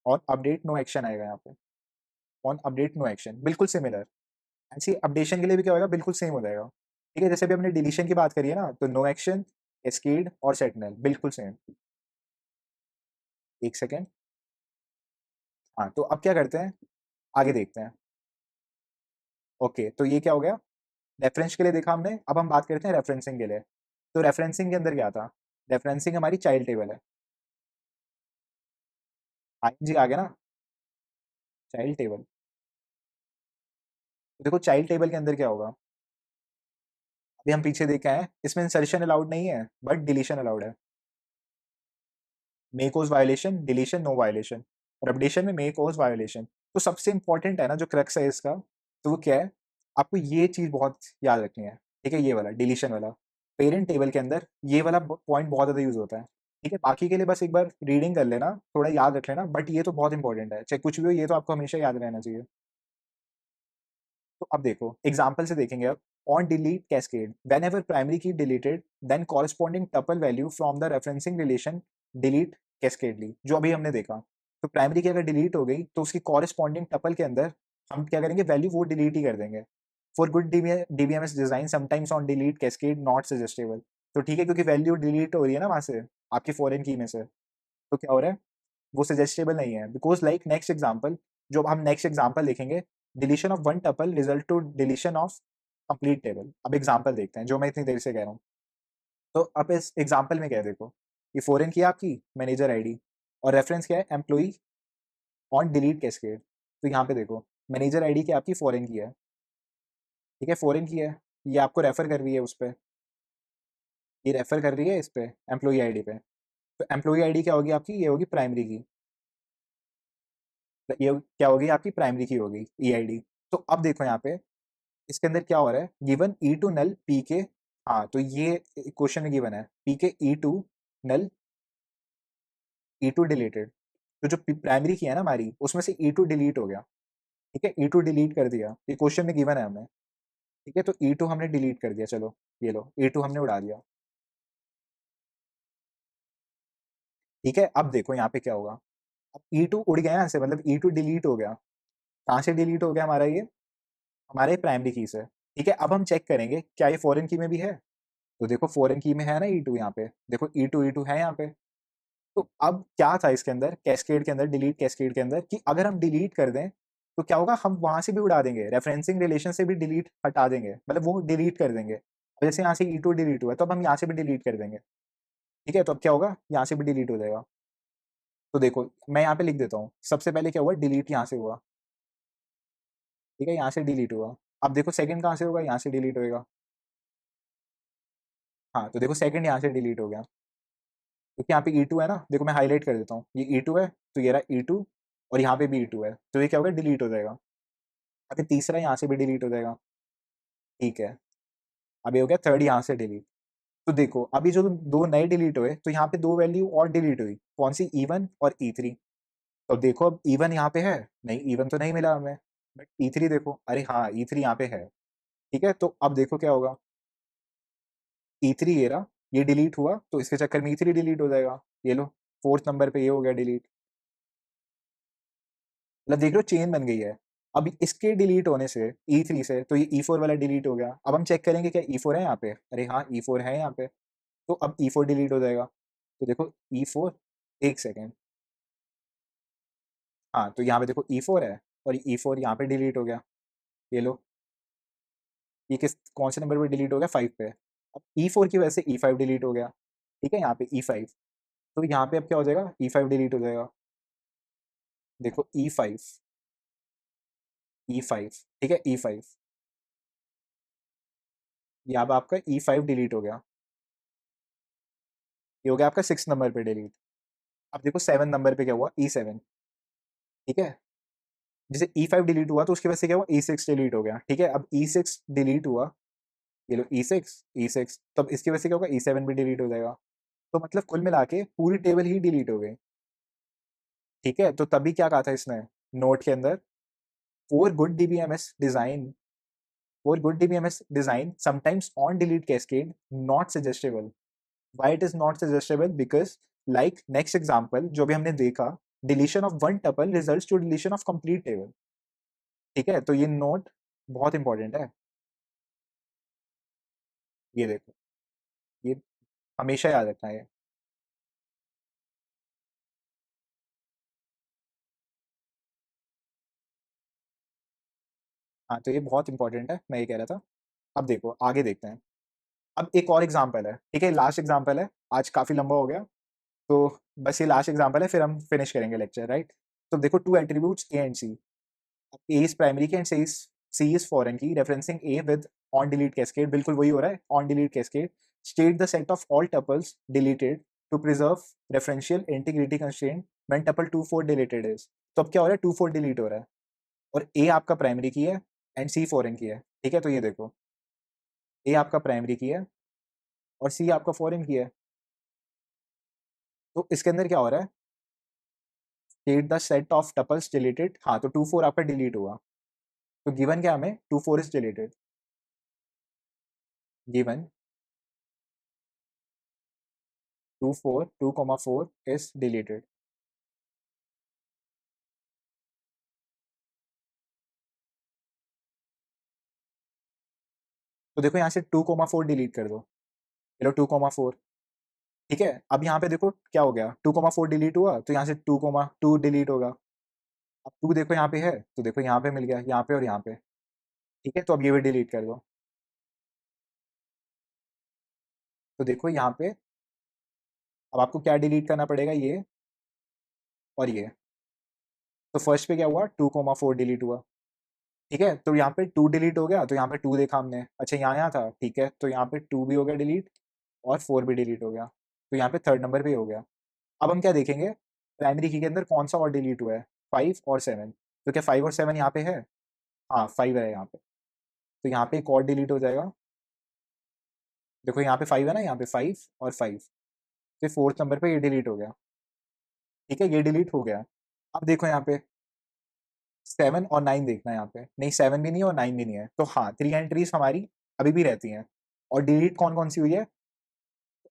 और अपडेट नो एक्शन आएगा यहाँ पे, ऑन अपडेट नो एक्शन, बिल्कुल सिमिलर। ऐसी अपडेशन के लिए भी क्या होगा, बिल्कुल सेम हो जाएगा। ठीक है, जैसे अभी हमने डिलीशन की बात करी है ना, तो नो एक्शन, एस्केड और सेटनल बिल्कुल सेम। एक सेकेंड, हाँ, तो अब क्या करते हैं, आगे देखते हैं। ओके, तो ये क्या हो गया, रेफरेंस के लिए देखा हमने, अब हम बात करते हैं रेफरेंसिंग के लिए। तो रेफरेंसिंग के अंदर क्या था, रेफरेंसिंग हमारी चाइल्ड टेबल है, जी आ गया ना, चाइल्ड टेबल। तो देखो चाइल्ड टेबल के अंदर क्या होगा, अभी हम पीछे देख के आए हैं, इसमें इंसर्शन अलाउड नहीं है बट डिलीशन अलाउड है। मे कोज वायलेशन, डिलीशन नो वायलेशन, और अपडेशन में मे कोज वायलेशन। तो सबसे इंपॉर्टेंट है ना जो क्रक्स है इसका, तो वो क्या है, आपको ये चीज बहुत याद रखनी है। ठीक है, ये वाला डिलीशन वाला, पेरेंट टेबल के अंदर ये वाला पॉइंट बहुत ज्यादा यूज होता है। ठीक है, बाकी के लिए बस एक बार रीडिंग कर लेना, थोड़ा याद रख लेना, बट ये तो बहुत इंपॉर्टेंट है, चाहे कुछ भी हो, ये तो आपको हमेशा याद रहना चाहिए। तो अब देखो एग्जाम्पल से देखेंगे अब, on delete cascade, whenever primary key deleted, then corresponding tuple value from the referencing relation delete cascadely, जो अभी हमने देखा। तो प्राइमरी की अगर डिलीट हो गई तो उसकी कॉरेस्पॉन्डिंग टपल के अंदर हम क्या करेंगे, वैल्यू वो डिलीट ही कर देंगे। For good DBMS design sometimes on delete cascade not suggestible. तो ठीक है, क्योंकि वैल्यू डिलीट हो रही है ना वहां से, आपकी फॉरेन की में से, तो क्या हो रहा है, वो सजेस्टेबल नहीं है, बिकॉज लाइक नेक्स्ट एग्जाम्पल, जो अब हम नेक्स्ट एग्जाम्पल देखेंगे, deletion of one tuple result to deletion of complete table. अब एग्जाम्पल देखते हैं जो मैं इतनी देर से कह रहा हूँ। तो अब इस एग्जाम्पल में क्या है, देखो, ये फॉरेन की है आपकी मैनेजर आईडी, और रेफरेंस क्या है, एम्प्लॉई ऑन डिलीट कैस्केड। तो यहाँ पे देखो, मैनेजर आईडी क्या आपकी फॉरेन की है, ठीक है, फॉरेन की है, ये आपको रेफर कर रही है उस पर, ये रेफर कर रही है इस पे, एम्प्लॉई आईडी पे। तो एम्प्लॉई आईडी क्या होगी आपकी, ये होगी प्राइमरी की, तो ये क्या होगी आपकी, प्राइमरी की होगी ईआईडी। तो अब देखो यहाँ पे, इसके अंदर क्या हो रहा है, given E to null P K, हाँ, तो ये क्वेश्चन में गिवन है P K E to null, E two deleted. तो जो प्राइमरी की है ना हमारी, उसमें से ई टू डिलीट हो गया, ठीक है, ई टू डिलीट कर दिया, ये क्वेश्चन में गिवन है हमें। ठीक है, तो ई टू हमने डिलीट कर दिया, चलो ये लो ई टू हमने उड़ा दिया। ठीक है, अब देखो यहाँ पे क्या होगा, अब E2 उड़ गया यहाँ से, मतलब E2 डिलीट हो गया। कहाँ से डिलीट हो गया हमारा ये? हमारे प्राइमरी की से। ठीक है, अब हम चेक करेंगे क्या ये फॉरेन की में भी है। तो देखो फॉरेन की में है ना E2 यहाँ पे, देखो E2 है यहाँ पे। तो अब क्या था इसके अंदर, कैस्केड के अंदर, डिलीट कैस्केड के अंदर, कि अगर हम डिलीट कर दें तो क्या होगा, हम वहां से भी उड़ा देंगे, रेफरेंसिंग रिलेशन से भी डिलीट हटा देंगे, मतलब वो डिलीट कर देंगे। अब जैसे यहाँ से E2 डिलीट हुआ तो अब हम यहाँ से भी डिलीट कर देंगे। ठीक है, तो अब क्या होगा, यहाँ से भी डिलीट हो जाएगा। तो देखो मैं यहाँ पे लिख देता हूँ, सबसे पहले क्या हुआ, डिलीट यहाँ से हुआ। ठीक है, यहाँ से डिलीट हुआ। अब देखो सेकंड कहाँ से होगा, यहाँ से डिलीट होएगा। हाँ, तो देखो सेकंड यहाँ से डिलीट हो गया, क्योंकि यहाँ पे E2 है ना, देखो मैं हाईलाइट कर देता हूँ, ये E2 है, तो ये रहा E2, और यहाँ पे भी E2 है, तो ये क्या होगा, डिलीट हो जाएगा। अभी तीसरा यहाँ से भी डिलीट हो जाएगा। ठीक है, अभी हो गया थर्ड यहाँ से डिलीट। तो देखो अभी जो दो नए डिलीट हुए, तो यहाँ पे दो वैल्यू और डिलीट हुई, कौन सी, E1 और E3। तो देखो अब E1 यहाँ पे है, नहीं E1 तो नहीं मिला हमें, बट E3 देखो, अरे हाँ E3 यहाँ पे है। ठीक है, तो अब देखो क्या होगा, E3 ये रहा, ये डिलीट हुआ तो इसके चक्कर में E3 डिलीट हो जाएगा। ये लो, फोर्थ नंबर पे ये हो गया डिलीट। मतलब देख लो चेन बन गई है। अब इसके डिलीट होने से E3 से, तो ये E4 वाला डिलीट हो गया। अब हम चेक करेंगे क्या E4 है यहाँ पे, अरे हाँ E4 है यहाँ पे, तो अब E4 डिलीट हो जाएगा। तो देखो E4, एक सेकेंड, हाँ तो यहाँ पे देखो E4 है, और E4 यहाँ पे डिलीट हो गया। ये लो, ये किस कौन से नंबर पे डिलीट हो गया, 5 पे। अब E4 की वजह से E5 डिलीट हो गया। ठीक है, यहाँ पे E5, तो यहाँ पे अब क्या हो जाएगा, E5 डिलीट हो जाएगा। देखो E5, E5, ठीक है E5, ये अब आपका E5 डिलीट हो गया। ये हो गया आपका 6 नंबर पे डिलीट। अब देखो 7 नंबर पे क्या हुआ, E7। ठीक है, जैसे E5 डिलीट हुआ तो उसकी वजह से क्या हुआ, E6 डिलीट हो गया। ठीक है, अब E6 डिलीट हुआ, ये लो E6, तब इसकी वजह से क्या होगा, E7 भी डिलीट हो जाएगा। तो मतलब कुल मिला के पूरी टेबल ही डिलीट हो गई। ठीक है, तो तभी क्या कहा था इसने नोट के अंदर, for good DBMS design, for good DBMS design sometimes on delete cascade not suggestable. Why it is not suggestable, because like next example जो भी हमने देखा, deletion of one tuple results to deletion of complete table. ठीक है, तो ये नोट बहुत इंपॉर्टेंट है, ये देखो, ये हमेशा याद रखना है। हाँ, तो ये बहुत इंपॉर्टेंट है, मैं ये कह रहा था। अब देखो आगे देखते हैं। अब एक और एग्जांपल है, ठीक है, लास्ट एग्जांपल है, आज काफी लंबा हो गया, तो बस ये लास्ट एग्जांपल है, फिर हम फिनिश करेंगे लेक्चर, राइट। तो देखो two attributes A and C, A is primary key and C is foreign key, referencing A with on delete cascade, बिल्कुल वही हो रहा है, on delete cascade, state the set of all tuples deleted to preserve referential integrity constraint when tuple 2 4 deleted is. तो अब क्या हो रहा है, 2 4 डिलीट हो रहा है, और ए आपका प्राइमरी की है एंड सी फॉरेन की है। ठीक है, तो ये देखो, ए आपका प्राइमरी की है और सी आपका फॉरेन की है। तो इसके अंदर क्या हो रहा है, state the set of tuples deleted, हाँ तो 2 4 आपका डिलीट हुआ, तो गिवन क्या हमें, 2 4 is deleted, given 2 4 is deleted. तो देखो यहाँ से 2 4 डिलीट कर दो, चलो 2 4। ठीक है, अब यहाँ पे देखो क्या हो गया, 2 4 डिलीट हुआ, तो यहाँ से 2 2 डिलीट होगा। अब 2 देखो यहाँ पे है, तो देखो यहाँ पे मिल गया, यहाँ पे और यहाँ पे। ठीक है, तो अब ये भी डिलीट कर दो। तो देखो यहाँ पे अब आपको क्या डिलीट करना पड़ेगा, ये और ये। तो फर्स्ट पे क्या हुआ, 2 4 डिलीट हुआ। ठीक है, तो यहाँ पे 2 डिलीट हो गया, तो यहाँ पे 2 देखा हमने, अच्छा यहाँ यहाँ था, ठीक है, तो यहाँ पे 2 भी हो गया डिलीट, और 4 भी डिलीट हो गया, तो यहाँ पे थर्ड नंबर पे ही हो गया। अब हम क्या देखेंगे, प्राइमरी की के अंदर कौन सा और डिलीट हुआ है, 5 और 7। तो क्या 5 और 7 यहाँ पे है, हाँ 5 है यहाँ पे, तो यहाँ पे एक और डिलीट हो जाएगा। देखो यहाँ पे 5 है ना, यहाँ पे 5 और 5, तो फोर्थ नंबर पे ये डिलीट हो गया। ठीक है, ये डिलीट हो गया। अब देखो यहाँ पे 7 और 9 देखना है, यहाँ पे नहीं 7 भी नहीं है और 9 भी नहीं है, तो हाँ 3 एंट्रीज हमारी अभी भी रहती हैं। और डिलीट कौन कौन सी हुई है,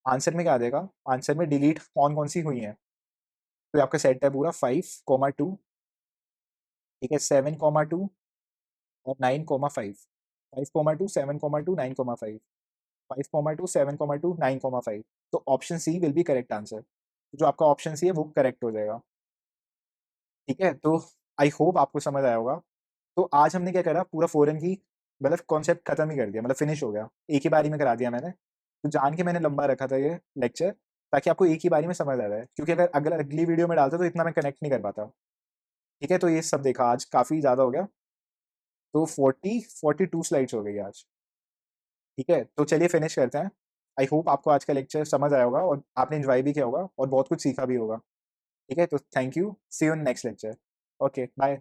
आंसर में क्या आ जाएगा, आंसर में डिलीट कौन कौन सी हुई है, तो ये आपका सेट है पूरा 5,2, ठीक है, 7,2 और 9,5, 5,2, 7,2, 9,5, 5,2, 7,2, 9,5। तो option C will be correct answer. जो आपका ऑप्शन सी है वो करेक्ट हो जाएगा। ठीक है, तो आई होप आपको समझ आया होगा। तो आज हमने क्या करा, पूरा फ़ोरन की मतलब कॉन्सेप्ट खत्म ही कर दिया, मतलब फिनिश हो गया, एक ही बारी में करा दिया मैंने। तो जान के मैंने लंबा रखा था ये लेक्चर, ताकि आपको एक ही बारी में समझ आ जाए, क्योंकि अगर अगला अगली वीडियो में डालता तो इतना मैं कनेक्ट नहीं कर पाता। ठीक है, तो ये सब देखा आज, काफ़ी ज़्यादा हो गया। तो 42 स्लाइड्स हो गई आज। ठीक है, तो चलिए फिनिश करते हैं। आई होप आपको आज का लेक्चर समझ आया होगा और आपने एन्जॉय भी किया होगा और बहुत कुछ सीखा भी होगा। ठीक है, तो thank you, see you in next lecture. Okay, bye.